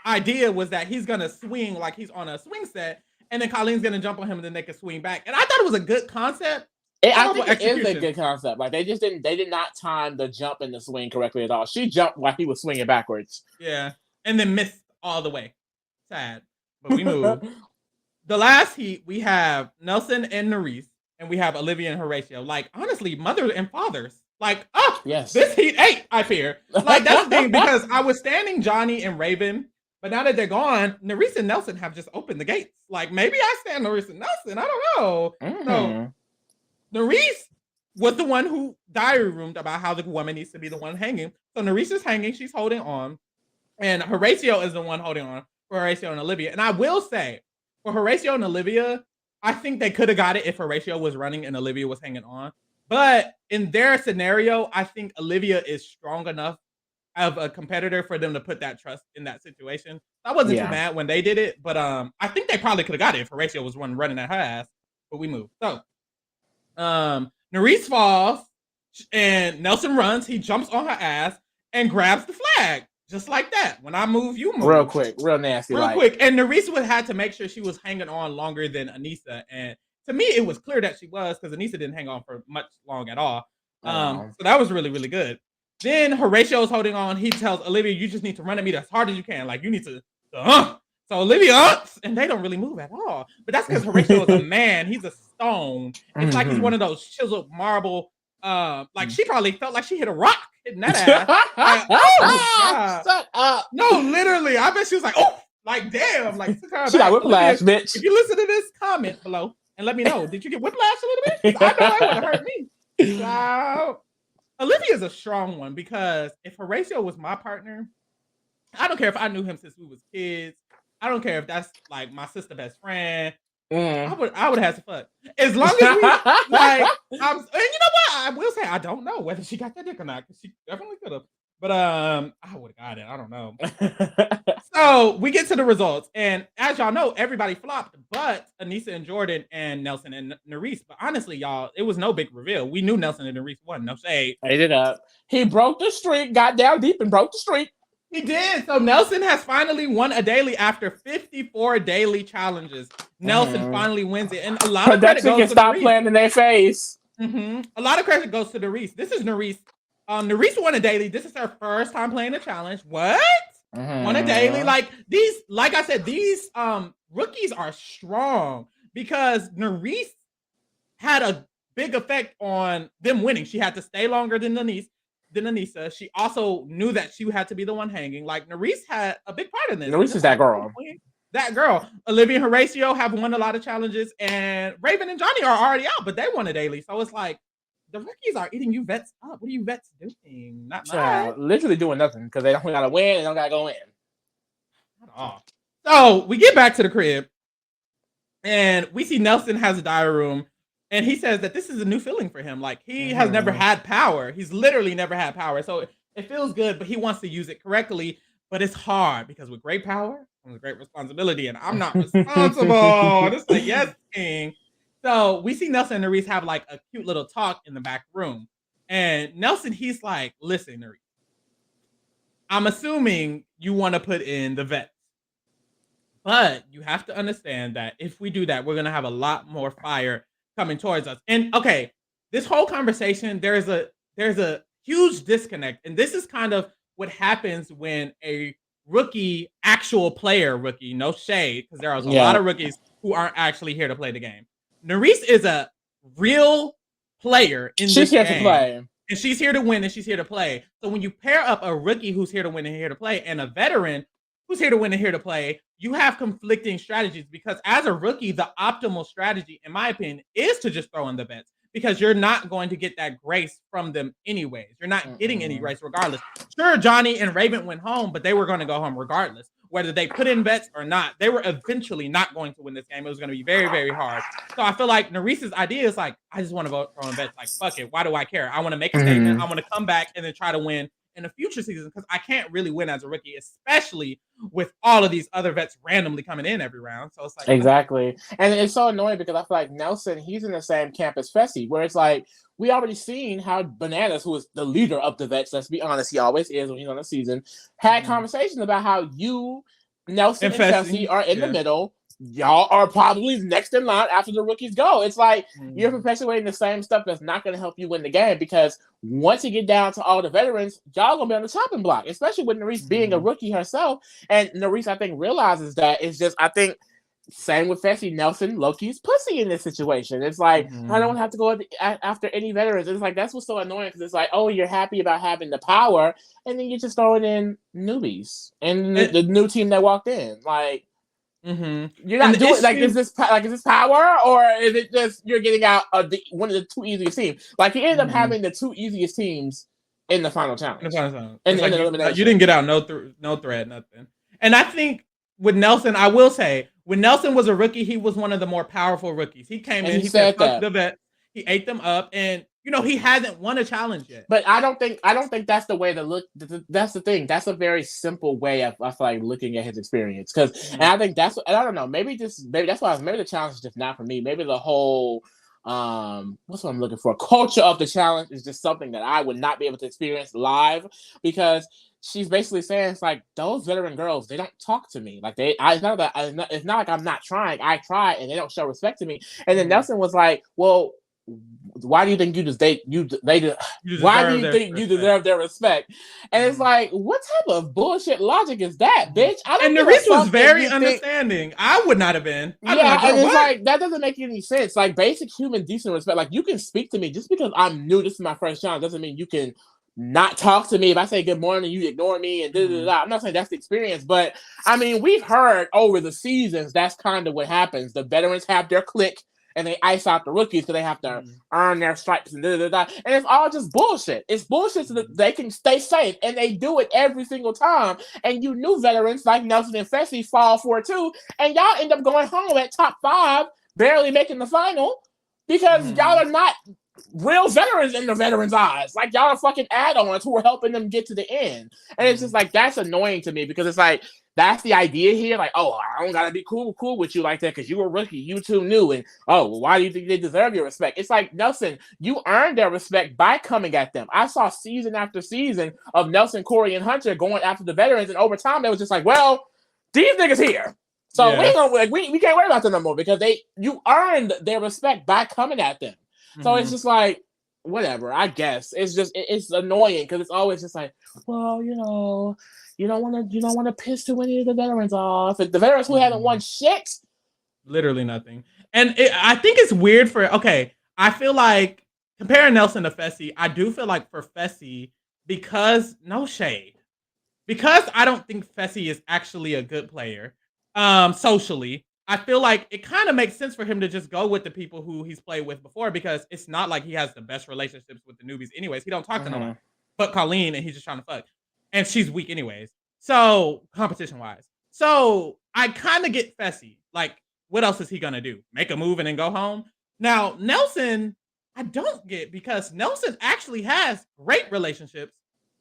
idea was that he's gonna swing like he's on a swing set, and then Colleen's gonna jump on him, and then they can swing back. And I thought it was a good concept. I think it is a good concept. Like, they did not time the jump and the swing correctly at all. She jumped while he was swinging backwards. Yeah, and then missed all the way. Sad, but we move. The last heat, we have Nelson and Nerese, and we have Olivia and Horatio. Like, honestly, mothers and fathers. Like, yes. This heat 8, I fear. Like, that's the thing, because I was standing Johnny and Raven, but now that they're gone, Nerese and Nelson have just opened the gates. Like, maybe I stand Nerese and Nelson. I don't know. So, Nerese was the one who diary roomed about how the woman needs to be the one hanging. So, Nerese is hanging. She's holding on. And Horatio is the one holding on for Horatio and Olivia. And I will say, for Horatio and Olivia, I think they could have got it if Horatio was running and Olivia was hanging on. But in their scenario, I think Olivia is strong enough of a competitor for them to put that trust in that situation. I wasn't too mad when they did it, but I think they probably could have got it if Horatio was one running at her ass. But we moved. So Nerese falls and Nelson runs. He jumps on her ass and grabs the flag. Just like that. When I move, you move. Real quick. Real nasty. Real quick. And Nerese would have to make sure she was hanging on longer than Anissa. And to me, it was clear that she was, because Anissa didn't hang on for much long at all. So that was really, really good. Then Horatio's holding on. He tells Olivia, you just need to run at me as hard as you can. Like, you need to, So Olivia ups, and they don't really move at all. But that's because Horatio is a man. He's a stone. It's like he's one of those chiseled marble. Like, she probably felt like she hit a rock hitting that ass. Like, shut up. No, literally. I bet she was like, oh, like, damn. Like, she got whiplash, Olivia, bitch. If you listen to this, comment below and let me know. Did you get whiplash a little bit? I know it would have hurt me. Wow. Olivia's a strong one, because if Horatio was my partner, I don't care if I knew him since we was kids. I don't care if that's like my sister best friend. I would have some fun. As long as we like, and you know what? I will say I don't know whether she got that dick or not, because she definitely could have. But I would have got it. I don't know. So we get to the results, and as y'all know, everybody flopped, but Anissa and Jordan and Nelson and Nerese. But honestly, y'all, it was no big reveal. We knew Nelson and Nerese won. No shade. Ate it up. He broke the streak, got down deep, and broke the streak. He did. So Nelson has finally won a daily after 54 daily challenges. Nelson finally wins it, and a lot of credit goes to stop Nerese. playing in their face. A lot of credit goes to Nerese. This is Nerese. Nerese won a daily. This is her first time playing a challenge. What? Won a daily. Like I said, these rookies are strong, because Nerese had a big effect on them winning. She had to stay longer than Anissa. She also knew that she had to be the one hanging. Like, Nerese had a big part in this. Nerese is that girl. That girl. Olivia and Horatio have won a lot of challenges, and Raven and Johnny are already out, but they won a daily. So it's like, the rookies are eating you vets up. What are you vets doing? Not much. Literally doing nothing, because they don't gotta win. They don't gotta go in. Not all. So we get back to the crib, and we see Nelson has a diary room, and he says that this is a new feeling for him. Like, he has never had power. He's literally never had power. So it feels good, but he wants to use it correctly. But it's hard, because with great power comes great responsibility, and I'm not responsible. This is a yes king. So we see Nelson and Nerese have like a cute little talk in the back room. And Nelson, he's like, listen, Nerese, I'm assuming you want to put in the vets. But you have to understand that if we do that, we're going to have a lot more fire coming towards us. And okay, this whole conversation, there's a huge disconnect. And this is kind of what happens when a rookie, actual player rookie, no shade, because there are a lot of rookies who aren't actually here to play the game. Nerese is a real player in this game. She's here to play. And she's here to win, and she's here to play. So when you pair up a rookie who's here to win and here to play, and a veteran who's here to win and here to play, you have conflicting strategies, because as a rookie, the optimal strategy, in my opinion, is to just throw in the bets, because you're not going to get that grace from them anyways. You're not getting any grace regardless. Sure, Johnny and Raven went home, but they were going to go home regardless. Whether they put in bets or not, they were eventually not going to win this game. It was going to be very, very hard. So I feel like Nerese's idea is like, I just want to go throw in bets. Like, fuck it. Why do I care? I want to make a statement. I want to come back and then try to win in a future season, because I can't really win as a rookie, especially with all of these other vets randomly coming in every round. So it's like, exactly. And it's so annoying, because I feel like Nelson, he's in the same camp as Fessy, where it's like, we already seen how Bananas, who is the leader of the vets, let's be honest, he always is when he's on the season, had conversations about how you, Nelson, and Fessy are in the middle, y'all are probably next in line after the rookies go. It's like you're perpetuating the same stuff that's not going to help you win the game, because once you get down to all the veterans, y'all going to be on the chopping block, especially with Nerese being a rookie herself. And Nerese, I think, realizes that. It's just, I think, same with Fessy, Nelson, Loki's pussy in this situation. It's like, I don't have to go after any veterans. It's like, that's what's so annoying, because it's like, oh, you're happy about having the power, and then you're just throwing in newbies and the new team that walked in. Like, you're not doing like, is this power, or is it just you're getting out of one of the two easiest teams? Like, he ended up having the two easiest teams in the final challenge. In the elimination. You didn't get out, no threat, nothing. And I think with Nelson, I will say, when Nelson was a rookie, he was one of the more powerful rookies. He came in, he said fuck the vet, he ate them up, and he hasn't won a challenge yet. But I don't think that's the way to look. That's the thing. That's a very simple way of like looking at his experience. Because and I think and I don't know. Maybe that's why maybe the challenge is just not for me. Maybe the whole what's what I'm looking for? Culture of the challenge is just something that I would not be able to experience live, because she's basically saying it's like, those veteran girls, they don't talk to me. Like, it's not like I'm not trying. I try, and they don't show respect to me. And then Nelson was like, well, why do you think you deserve their respect? And it's like, what type of bullshit logic is that, bitch? And Nerese was very understanding. I would not have been. And it's like, that doesn't make any sense. Like, basic human decent respect. Like, you can speak to me just because I'm new. This is my first challenge. Doesn't mean you can not talk to me. If I say good morning, you ignore me and I'm not saying that's the experience, but I mean, we've heard over the seasons that's kind of what happens. The veterans have their clique, and they ice out the rookies because they have to earn their stripes and and it's all just bullshit. It's bullshit so that they can stay safe, and they do it every single time. And you new veterans like Nelson and Fessy fall for it too, and y'all end up going home at top 5, barely making the final, because y'all are not real veterans in the veterans' eyes. Like, y'all are fucking add-ons who are helping them get to the end. And it's just like, that's annoying to me, because it's like, that's the idea here. Like, oh, I don't gotta be cool with you like that because you a rookie, you too new, and oh, well, why do you think they deserve your respect? It's like, Nelson, you earned their respect by coming at them. I saw season after season of Nelson, Corey, and Hunter going after the veterans, and over time, they was just like, well, these niggas here. So we can't worry about them no more, because you earned their respect by coming at them. So it's just like, whatever, I guess. It's just, it's annoying, because it's always just like, well, you don't want to piss too many of the veterans off. And the veterans who haven't won shit. Literally nothing. And I think it's weird I feel like, comparing Nelson to Fessy, I do feel like for Fessy, because, no shade, because I don't think Fessy is actually a good player, socially, I feel like it kind of makes sense for him to just go with the people who he's played with before, because it's not like he has the best relationships with the newbies anyways. He don't talk to no one but Colleen, and he's just trying to fuck. And she's weak anyways. So, competition-wise. So, I kind of get Fessy. Like, what else is he going to do? Make a move and then go home? Now, Nelson, I don't get, because Nelson actually has great relationships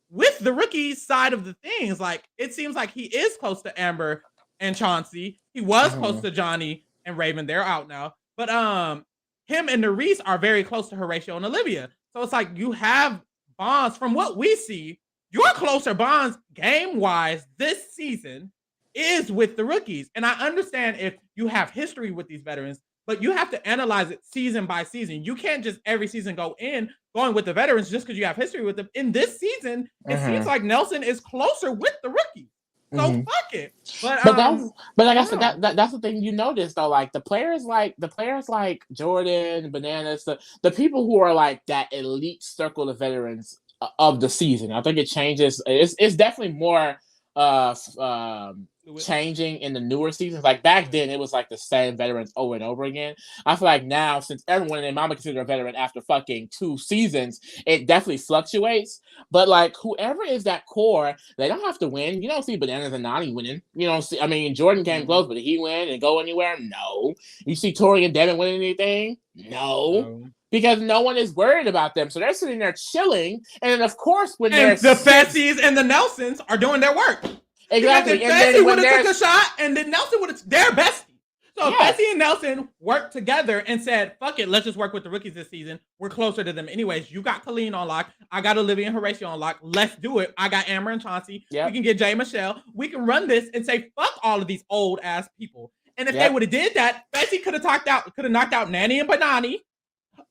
with the rookie side of the things. Like, it seems like he is close to Amber and Chauncey. He was close to Johnny and Raven. They're out now. But him and Nerese are very close to Horatio and Olivia. So it's like, you have bonds. From what we see, your closer bonds game-wise this season is with the rookies. And I understand if you have history with these veterans, but you have to analyze it season by season. You can't just every season going with the veterans just because you have history with them. In this season, it seems like Nelson is closer with the rookies. So fuck it. But like I said, that's the thing you notice though. Like the players like Jordan, Bananas, the people who are like that elite circle of veterans of the season. I think it changes. It's definitely more changing in the newer seasons. Like back then, it was like the same veterans over and over again. I feel like now, since everyone in their mama considered a veteran after fucking 2 seasons, it definitely fluctuates. But like whoever is that core, they don't have to win. You don't see Bananas and Nani winning. You don't see. I mean, Jordan came close, but did he win and go anywhere? No. You see Tori and Devin winning anything? No. Because no one is worried about them. So they're sitting there chilling. And then, of course, when they're the Fessies and the Nelsons are doing their work. Exactly. And Fessy would have took a shot, and then Nelson would have. They're besties. So Fessy and Nelson worked together and said, fuck it, let's just work with the rookies this season. We're closer to them anyways. You got Colleen on lock. I got Olivia and Horatio on lock. Let's do it. I got Amber and Chauncey. We can get Jay Michelle. We can run this and say, fuck all of these old-ass people. And if they would have did that, Fessy could have knocked out Nanny and Banani,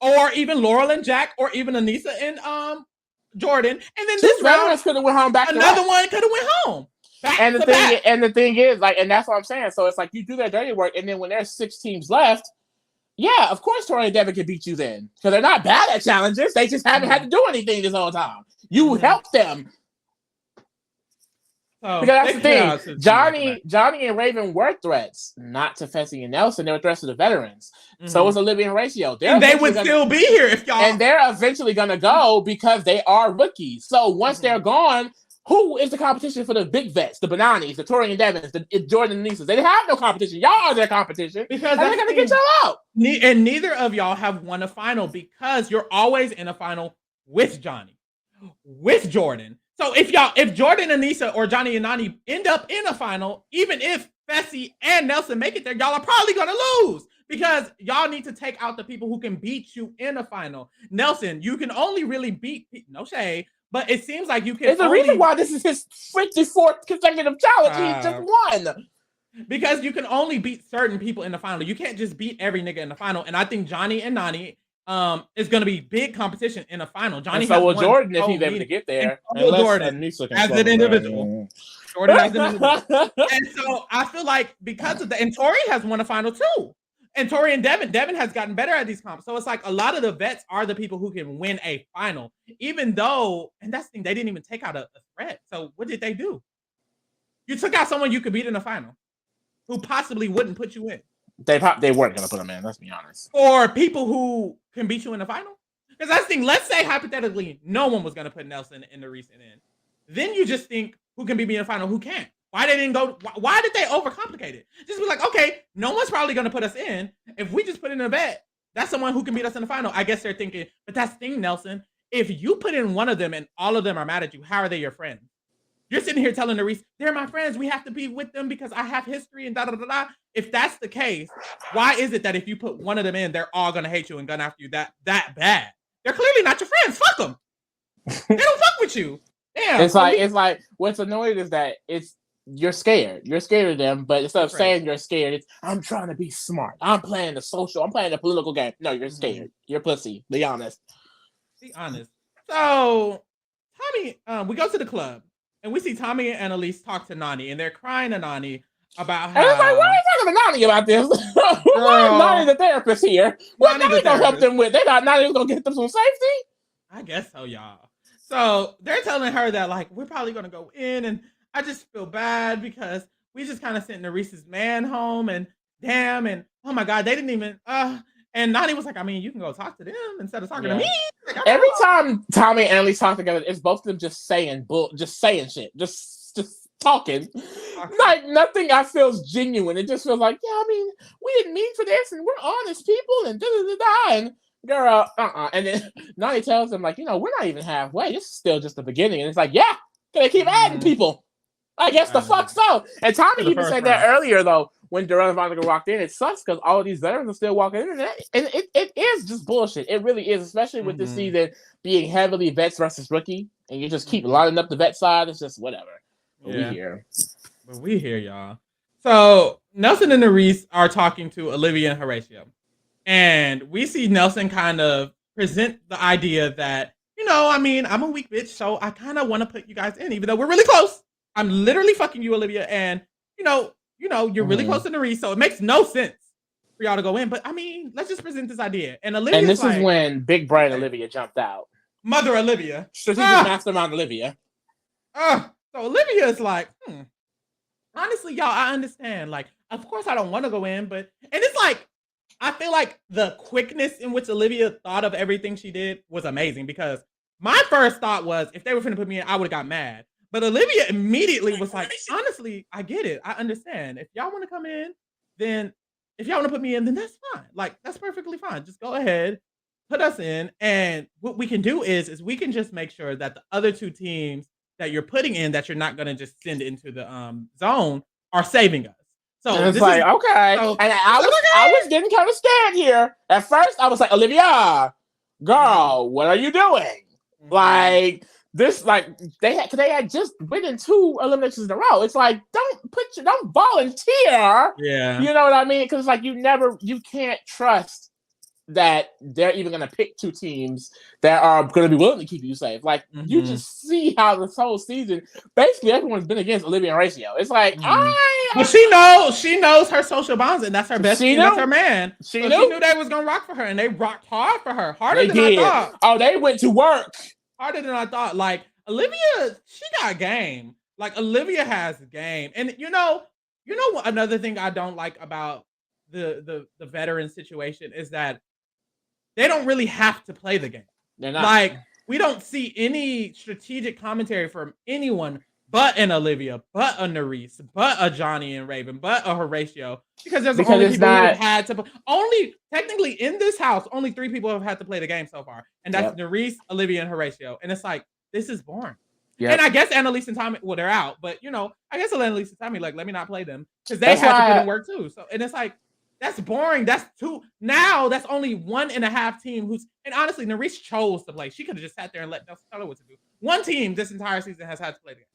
or even Laurel and Jack, or even Anissa and Jordan. And then this round could have went home back. Another one could have went home. And the thing is, like, and that's what I'm saying. So it's like you do that dirty work, and then when there's 6 teams left, yeah, of course Tori and Devin can beat you then. Because they're not bad at challenges. They just haven't had to do anything this whole time. You help them. Because that's the thing. Johnny and Raven were threats, not to Fessy and Nelson. They were threats to the veterans. So was Olivia and Horatio. And they would still be here if y'all. And they're eventually going to go because they are rookies. So once they're gone, who is the competition for the big vets, the Bananis, the Tori and Devins, the Jordan and Nisas? They have no competition. Y'all are their competition. Because they're going to get y'all out. And neither of y'all have won a final because you're always in a final with Johnny, with Jordan. So if Jordan and Nisa or Johnny and Nani end up in a final, even if Fessy and Nelson make it there, y'all are probably going to lose because y'all need to take out the people who can beat you in a final. Nelson, you can only really beat, no shade, but it seems like you can. There's a reason why this is his 54th consecutive challenge. He just won. Because you can only beat certain people in the final. You can't just beat every nigga in the final. And I think Johnny and Nani is going to be big competition in a final. Johnny so will Jordan if he's able to get there. Jordan as an individual. Jordan as an individual. And so I feel like because of that, and Tori has won a final too. And Tori and Devin has gotten better at these comps. So it's like a lot of the vets are the people who can win a final, even though, and that's the thing, they didn't even take out a threat. So what did they do? You took out someone you could beat in a final who possibly wouldn't put you in. They weren't going to put him in, let's be honest. Or people who can beat you in the final. Because that's the thing, let's say hypothetically, no one was going to put Nelson in the recent end. Then you just think, who can beat me in the final, who can't? Why they didn't go? Why did they overcomplicate it? Just be like, okay, no one's probably going to put us in. If we just put in a bet, that's someone who can beat us in the final. I guess they're thinking, but that's the thing, Nelson. If you put in one of them and all of them are mad at you, how are they your friends? You're sitting here telling the Reese, they're my friends. We have to be with them because I have history and da-da-da-da. If that's the case, why is it that if you put one of them in, they're all going to hate you and gun after you that bad? They're clearly not your friends. Fuck them. They don't fuck with you. Damn. It's like what's annoying is that you're scared. You're scared of them, but instead of saying you're scared, it's I'm trying to be smart. I'm playing the political game. No, you're scared. You're pussy. Be honest. Be honest. So Tommy, we go to the club. And we see Tommy and Annalise talk to Nani, and they're crying to Nani about how. And it's like, why are you talking to Nani about this? Why is Nani the therapist here? What Nani gonna help them with? They thought Nani was gonna get them some safety? I guess so, y'all. So they're telling her that, like, we're probably gonna go in, and I just feel bad because we just kind of sent Nerese's man home, and damn, and oh my God, they didn't even. And Nani was like, I mean, you can go talk to them instead of talking to me. Like, every time Tommy and Annalise talk together, it's both of them just saying shit, just talking. Like nothing I feel is genuine. It just feels like, yeah, I mean, we didn't mean for this, and we're honest people, and da-da-da-da, and girl, And then Nani tells them, like, we're not even halfway. This is still just the beginning. And it's like, yeah, they keep adding people. I guess the fuck so. And Tommy even said that earlier, though, when Darrell and Monica walked in. It sucks because all of these veterans are still walking in. And it is just bullshit. It really is, especially with this season being heavily vets versus rookie. And you just keep lining up the vet side. It's just whatever. But we here, y'all. So Nelson and Nerese are talking to Olivia and Horatio. And we see Nelson kind of present the idea that, I mean, I'm a weak bitch, so I kind of want to put you guys in, even though we're really close. I'm literally fucking you, Olivia, and you're really close to Nerese, so it makes no sense for y'all to go in. But I mean, let's just present this idea. And Olivia, and this is when Big Brain Olivia jumped out. Mother Olivia, strategic mastermind Olivia. So Olivia is like, honestly, y'all, I understand. Like, of course, I don't want to go in, but it's like, I feel like the quickness in which Olivia thought of everything she did was amazing because my first thought was if they were finna put me in, I would have got mad. But Olivia immediately was like, honestly, I get it. I understand. If y'all want to come in, then if y'all want to put me in, then that's fine. Like, that's perfectly fine. Just go ahead, put us in. And what we can do is we can just make sure that the other two teams that you're putting in that you're not going to just send into the zone are saving us. So and it's like, okay. So, and I was getting kind of scared here. At first, I was like, Olivia, girl, what are you doing? Like, this like they had just winning 2 eliminations in a row. It's like don't volunteer. Yeah. You know what I mean? Because like you can't trust that they're even going to pick 2 teams that are going to be willing to keep you safe. Like you just see how this whole season, basically everyone's been against Olivia and Horatio. It's like but she knows her social bonds, and that's her best friend, that's her man. She knew they was gonna rock for her, and they rocked hard for her, harder than I thought. Oh, they went to work harder than I thought. Like Olivia, she got game. Like Olivia has game, and you know what? Another thing I don't like about the veteran situation is that they don't really have to play the game. They're not. Like, we don't see any strategic commentary from anyone but an Olivia, but a Nerese, but a Johnny and Raven, but a Horatio. Because there's only people who have had to play. Only, technically, in this house, only 3 people have had to play the game so far. And that's Nerese, Olivia, and Horatio. And it's like, this is boring. Yep. And I guess Annalise and Tommy, well, they're out. But, I guess Annalise and Tommy, like, let me not play them. Because they had to put in work, too. So, and it's like, that's boring. That's 2. Now that's only 1.5 team and honestly, Nerese chose to play. She could have just sat there and let Nelson tell her what to do. 1 team this entire season has had to play the game.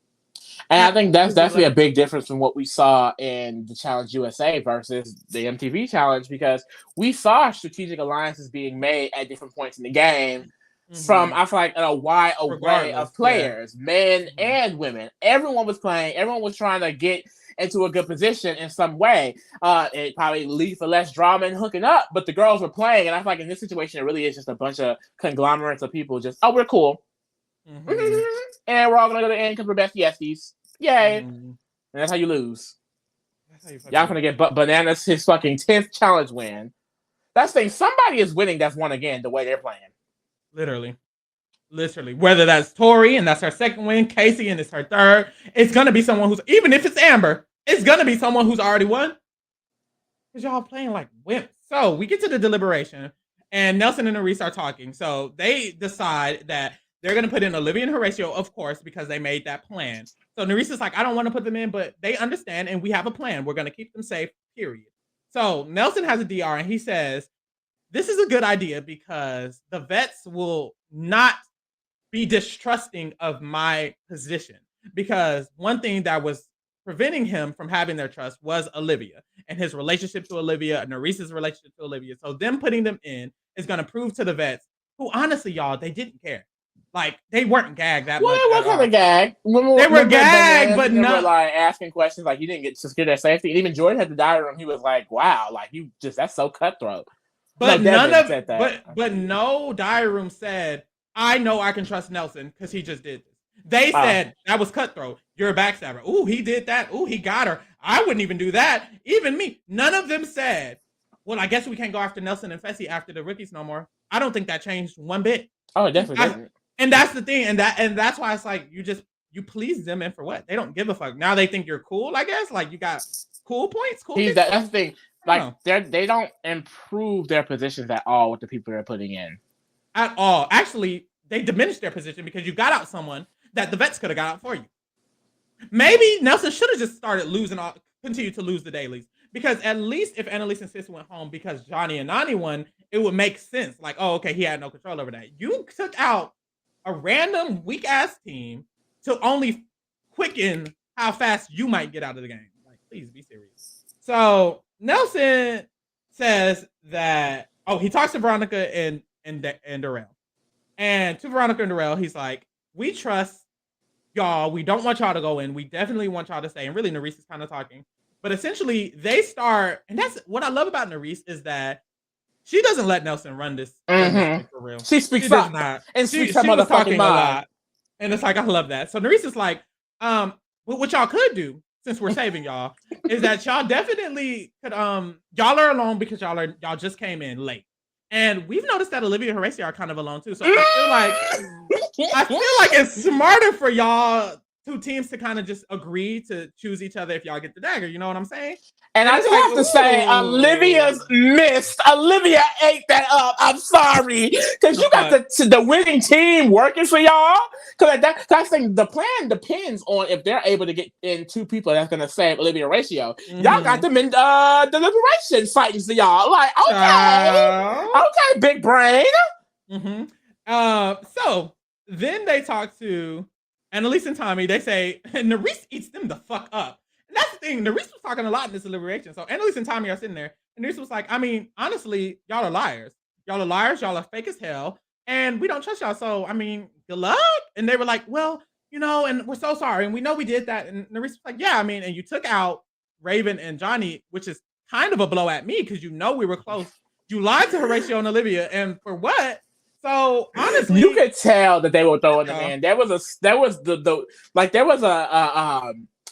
And I think that's definitely a big difference from what we saw in the Challenge USA versus the MTV Challenge, because we saw strategic alliances being made at different points in the game from, I feel like, a wide array of players, men and women. Everyone was playing. Everyone was trying to get into a good position in some way. It probably leads to less drama and hooking up, but the girls were playing, and I feel like in this situation, it really is just a bunch of conglomerates of people just, we're cool. And we're all going to go to the end because we're best yesties. Yay. And that's how you lose. Y'all going to get Bananas his fucking 10th challenge win. That's the thing. Somebody is winning that's won again the way they're playing. Literally. Whether that's Tori and that's her 2nd win, Casey and it's her 3rd, it's gonna be someone who's, even if it's Amber, it's gonna be someone who's already won. Because y'all playing like wimps. So we get to the deliberation, and Nelson and Nerese are talking. So they decide that they're gonna put in Olivia and Horatio, of course, because they made that plan. So Nerese is like, I don't want to put them in, but they understand, and we have a plan. We're gonna keep them safe, period. So Nelson has a DR, and he says, this is a good idea because the vets will not be distrusting of my position, because one thing that was preventing him from having their trust was Olivia and his relationship to Olivia, and Nerese's relationship to Olivia. So them putting them in is going to prove to the vets, who honestly, y'all, they didn't care. Like, they weren't gagged that much. Well, they wasn't a gag. They were gagged, but not like asking questions. Like, you didn't get to secure their safety. And even Jordan had the diary room. He was like, "Wow, like that's so cutthroat." But but no diary room said, I know I can trust Nelson because he just did this. They said that was cutthroat. You're a backstabber. Ooh, he did that. Ooh, he got her. I wouldn't even do that. Even me. None of them said, well, I guess we can't go after Nelson and Fessy after the rookies no more. I don't think that changed one bit. Oh, it definitely didn't. And that's the thing. And that's why it's like you please them, and for what? They don't give a fuck. Now they think you're cool, I guess. Like, you got cool points. That's the thing. Like, they don't improve their positions at all with the people they're putting in. At all. Actually, they diminished their position because you got out someone that the vets could have got out for you. Maybe Nelson should have just started continued to lose the dailies. Because at least if Annalise and Sis went home because Johnny and Nany won, it would make sense. Like, oh, okay, he had no control over that. You took out a random weak-ass team to only quicken how fast you might get out of the game. Like, please be serious. So Nelson says that, he talks to Veronica and Darrell. And to Veronica and Darrell, he's like, we trust y'all. We don't want y'all to go in. We definitely want y'all to stay. And really, Nerese is kind of talking. But essentially, they start, and that's what I love about Nerese, is that she doesn't let Nelson run this for real. She speaks up. Not. And she was talking a lot. And it's like, I love that. So Nerese is like, what y'all could do, since we're saving y'all, is that y'all definitely could, y'all are alone because y'all just came in late. And we've noticed that Olivia and Horatio are kind of alone too. So I feel like it's smarter for y'all 2 teams to kind of just agree to choose each other if y'all get the dagger. You know what I'm saying? And I just have to say, Olivia's missed. Olivia ate that up. I'm sorry. Because you got the winning team working for y'all. Because that's thing, the plan depends on if they're able to get in 2 people that's going to save Olivia and Horatio. Y'all got them in Deliberation fighting for y'all. Like, okay, big brain. So then they talk to Annalise and Tommy. They say, and Nerese eats them the fuck up. And that's the thing. Nerese was talking a lot in this deliberation. So Annalise and Tommy are sitting there. And Nerese was like, I mean, honestly, y'all are liars. Y'all are liars. Y'all are fake as hell. And we don't trust y'all. So, I mean, good luck. And they were like, well, and we're so sorry. And we know we did that. And Nerese was like, yeah, I mean, and you took out Raven and Johnny, which is kind of a blow at me because we were close. You lied to Horatio and Olivia. And for what? So honestly, you could tell that they were throwing them in. There was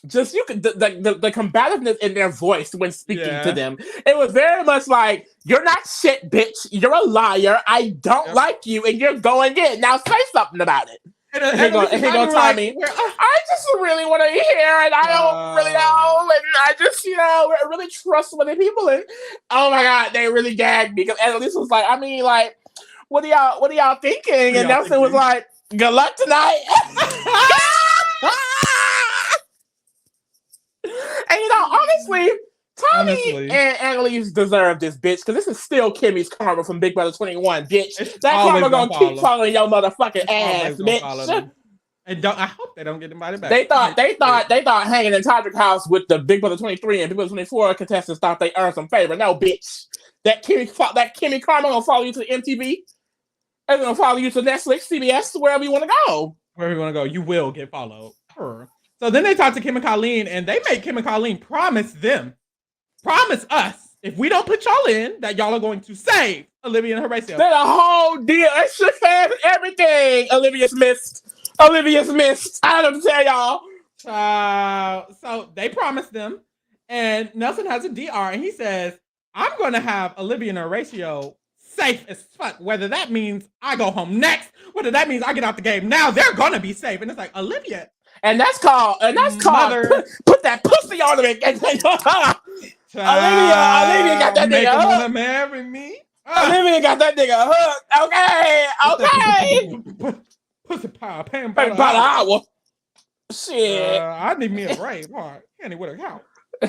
just you could the combativeness in their voice when speaking to them. It was very much like, you're not shit, bitch. You're a liar. I don't like you, and you're going in. Now say something about it. And here go Tommy. I just really want to hear, and I don't really know, and I just, we're really trustworthy people, and oh my god, they really gagged me because Annalise was like, I mean, like, what are y'all thinking? And Nelson was like, good luck tonight. And honestly, Tommy and Annalise deserve this, bitch, because this is still Kimmy's karma from Big Brother 21, bitch. That karma gonna keep following your motherfucking ass, bitch. And I hope they don't get anybody back. They thought hanging in Todrick House with the Big Brother 23 and Big Brother 24 contestants thought they earned some favor. No, bitch. That Kimmy karma gonna follow you to MTV. It's gonna follow you to Netflix, CBS, wherever you want to go. Wherever you want to go, you will get followed. So then they talk to Kim and Colleen, and they make Kim and Colleen promise us, if we don't put y'all in, that y'all are going to save Olivia and Horatio. They're the whole deal. It should have everything. Olivia's missed. I don't know to tell y'all. So they promised them, and Nelson has a DR, and he says, I'm going to have Olivia and Horatio safe as fuck. Whether that means I go home next, whether that means I get out the game now, they're going to be safe. And it's like, Olivia. And that's called put that pussy on him. Olivia got that nigga hooked. Wanna marry me? Olivia got that nigga hooked. Okay. Pussy power, paying by the hour. Shit. I need me a brave heart. Candy with a cow.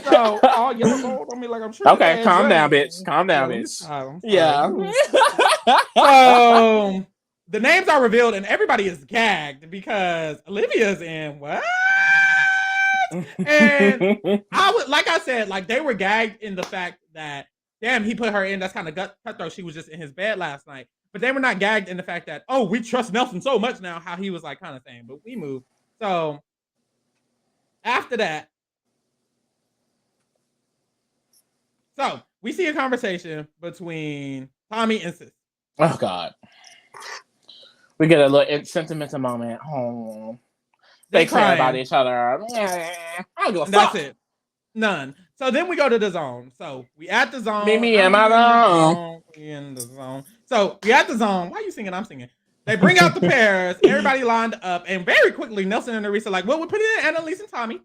So all yellow gold on me like I'm sure. Okay, calm down, bitch. Yeah. So the names are revealed and everybody is gagged because Olivia's in what? And I said, they were gagged in the fact that, damn, he put her in. That's kind of cutthroat. She was just in his bed last night. But they were not gagged in the fact that, oh, we trust Nelson so much now, how he was kind of saying, but we moved. So after that, we see a conversation between Tommy and Sis. Oh, God. We get a little sentimental moment. Oh, they care about each other. I don't give a fuck. That's it. None. So then we go to the zone. So we at the zone. Me and my zone. We in the zone. So we at the zone. Why are you singing? I'm singing. They bring out the pairs. Everybody lined up, and very quickly, Nelson and Nerese are like, "Well, we'll put it in Annalise and Tommy.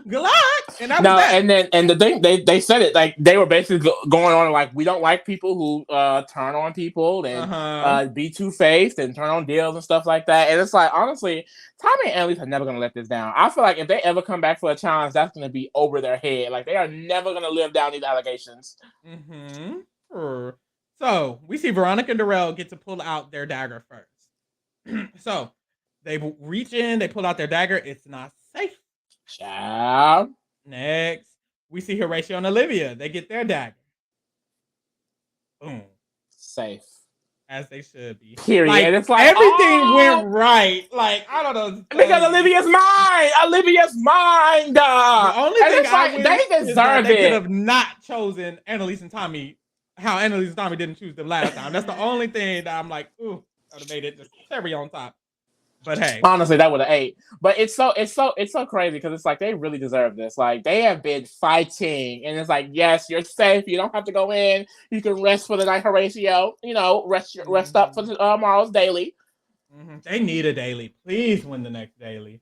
Good luck." And that was that. And the thing they said it like they were basically going on like, we don't like people who turn on people and be two-faced and turn on deals and stuff like that. And it's like, honestly, Tommy and Annalise are never gonna let this down. I feel like if they ever come back for a challenge, that's gonna be over their head. Like, they are never gonna live down these allegations. Sure. So we see Veronica and Darrell get to pull out their dagger first. So they reach in, they pull out their dagger. It's not safe. Ciao. Next, we see Horatio and Olivia. They get their dagger. Boom. Safe. As they should be. Period. It's like everything went right. Like, I don't know. Because Olivia's mine. The only thing they deserve they could have not chosen Annalise and Tommy. How Annalise and Tommy didn't choose them last time. That's the only thing that I'm like, ooh, that would have made it just cherry on top. But hey, honestly, that would have ate. But it's so crazy because it's like they really deserve this. Like, they have been fighting, and it's like, yes, you're safe. You don't have to go in. You can rest for the night, Horatio. Rest up for tomorrow's daily. They need a daily. Please win the next daily.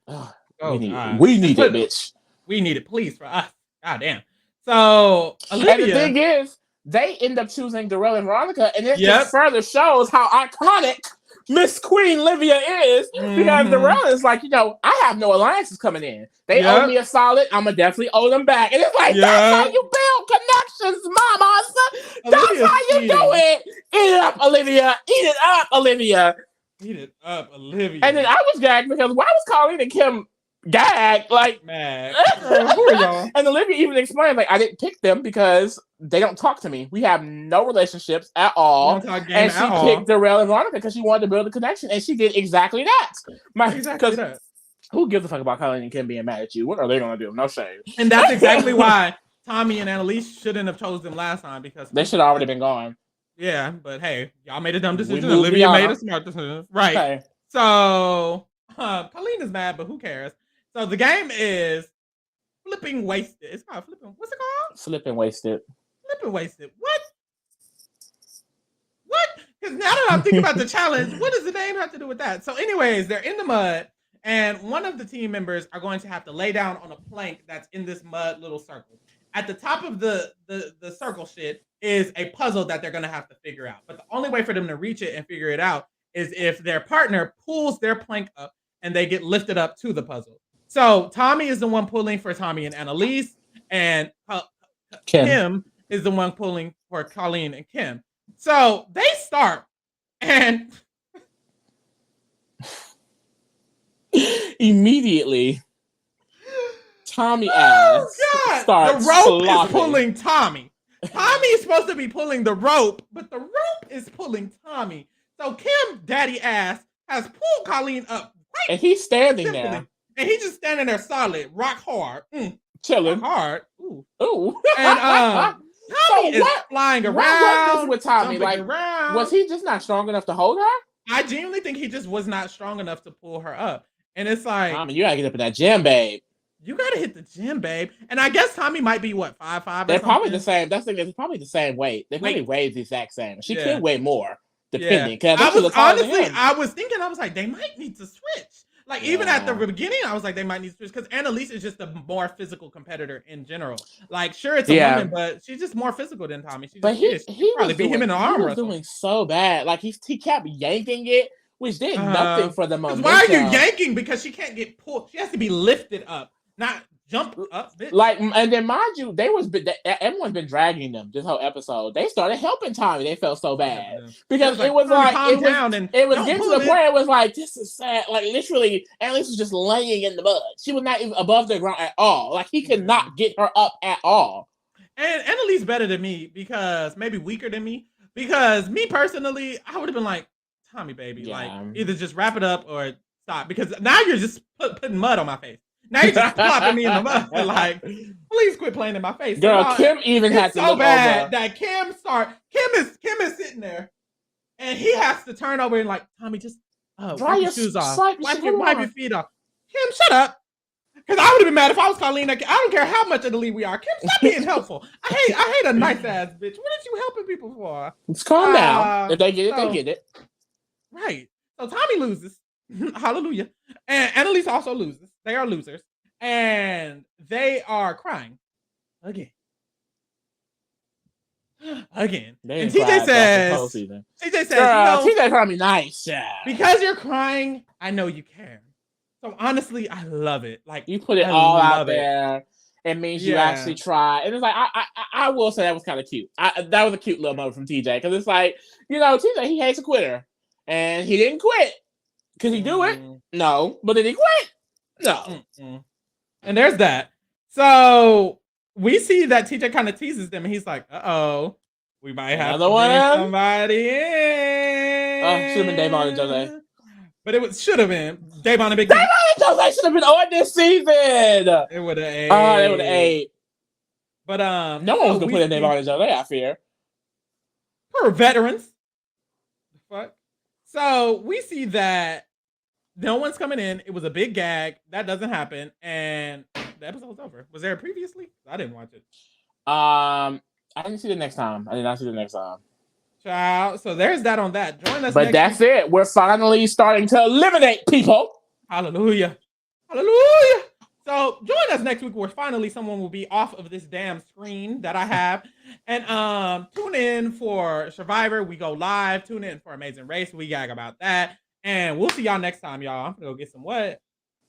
We need it, bitch. We need it, please, for us. God damn. So Olivia, and the thing is, they end up choosing Darrell and Veronica, and it just further shows how iconic Miss Queen Livia is, because Darrell is like, I have no alliances coming in. They owe me a solid. I'm going to definitely owe them back. And it's like, that's how you build connections, mama. That's how you do it. Eat it up, Olivia. Eat it up, Olivia. And then I was gagged because why was Colleen and Kim gagged? Like, mad. Girl, who are y'all? And Olivia even explained, like, I didn't pick them because they don't talk to me. We have no relationships at all. And she picked Darrell and Veronica because she wanted to build a connection, and she did exactly that. Exactly that. Who gives a fuck about Colleen and Kim being mad at you? What are they gonna do? No shame. And that's exactly why Tommy and Annalise shouldn't have chosen them last time, because they should have already been gone. Yeah, but hey, y'all made a dumb decision. Olivia made a smart decision. Right. Okay. So Colleen is mad, but who cares? So the game is Flipping Wasted. It's called Flipping. What's it called? Flipping Wasted. Flipping Wasted. What? Because now that I'm thinking about the challenge, what does the name have to do with that? So anyways, they're in the mud, and one of the team members are going to have to lay down on a plank that's in this mud little circle. At the top of the circle shit is a puzzle that they're going to have to figure out. But the only way for them to reach it and figure it out is if their partner pulls their plank up and they get lifted up to the puzzle. So Tommy is the one pulling for Tommy and Annalise, and Kim is the one pulling for Colleen and Kim. So they start, and immediately Tommy ass starts the rope flopping. is pulling Tommy. Tommy is supposed to be pulling the rope, but the rope is pulling Tommy. So Kim daddy ass has pulled Colleen up. Right, and he's standing there. And he's just standing there solid, rock hard. Chilling. Rock hard. Ooh. Ooh. And Tommy is flying around. What was this with Tommy? Like, was he just not strong enough to hold her? I genuinely think he just was not strong enough to pull her up. And it's like, Tommy, you gotta get up in that gym, babe. You gotta hit the gym, babe. And I guess Tommy might be what, 5'5"? They're probably the same. That's the thing. It's probably the same weight. They probably weigh the exact same. She could weigh more, depending. I was thinking, I was like, they might need to switch. Like, even at the beginning, I was like, they might need to switch, because Annalise is just a more physical competitor in general. Like, sure, it's a woman, but she's just more physical than Tommy. He probably beat him in the arm wrestle. He was doing so bad. Like, he kept yanking it, which did nothing for the momentum. Why are you yanking? Because she can't get pulled. She has to be lifted up, not jump up. Bitch. Like, and then mind you, everyone's been dragging them this whole episode. They started helping Tommy. They felt so bad because it was like it was getting to the point. It was like, this is sad. Like, literally, Annalise was just laying in the mud. She was not even above the ground at all. Like, he could not get her up at all. And Annalise better than me, because maybe weaker than me. Because me personally, I would have been like, Tommy, baby, like, either just wrap it up or stop. Because now you're just putting mud on my face. Now you're just plopping me in the mud. Like, please quit playing in my face. Girl, Kim even had to look bad over. That Kim is sitting there, and he has to turn over and like, Tommy, just dry your shoes off. Wipe your feet off. Kim, shut up. Because I would have been mad if I was Colleen. I don't care how much of the lead we are. Kim, stop being helpful. I hate a nice ass bitch. What are you helping people for? Just calm down. If they get it, they get it. Right. So Tommy loses. Hallelujah. And Annalise also loses. They are losers. And they are crying. Again. And TJ says, TJ trying to be nice. Because you're crying, I know you care. So honestly, I love it. Like, you put it all out there. It means you actually try. And it's like, I will say that was kind of cute. That was a cute little moment from TJ. Because it's like, TJ, he hates a quitter. And he didn't quit. Could he do it? No. But did he quit? No. And there's that. So we see that TJ kind of teases them, and he's like, uh-oh, we might have to bring somebody in. Should have been Davon and Jose. But should have been Davon and Big Davon and Jose should have been on this season. It would have ate. Oh, they would have ate. But no one was gonna put in Davon and Jose, I fear. Poor veterans. The fuck. So we see that no one's coming in. It was a big gag. That doesn't happen. And the episode's over. Was there a previously? I didn't watch it. I didn't see the next time. I did not see the next time. Ciao. So there's that on that. Join us. But that's it. We're finally starting to eliminate people. Hallelujah. Hallelujah. So join us next week where finally someone will be off of this damn screen that I have. And tune in for Survivor. We go live. Tune in for Amazing Race. We gag about that. And we'll see y'all next time, y'all. I'm gonna go get some what?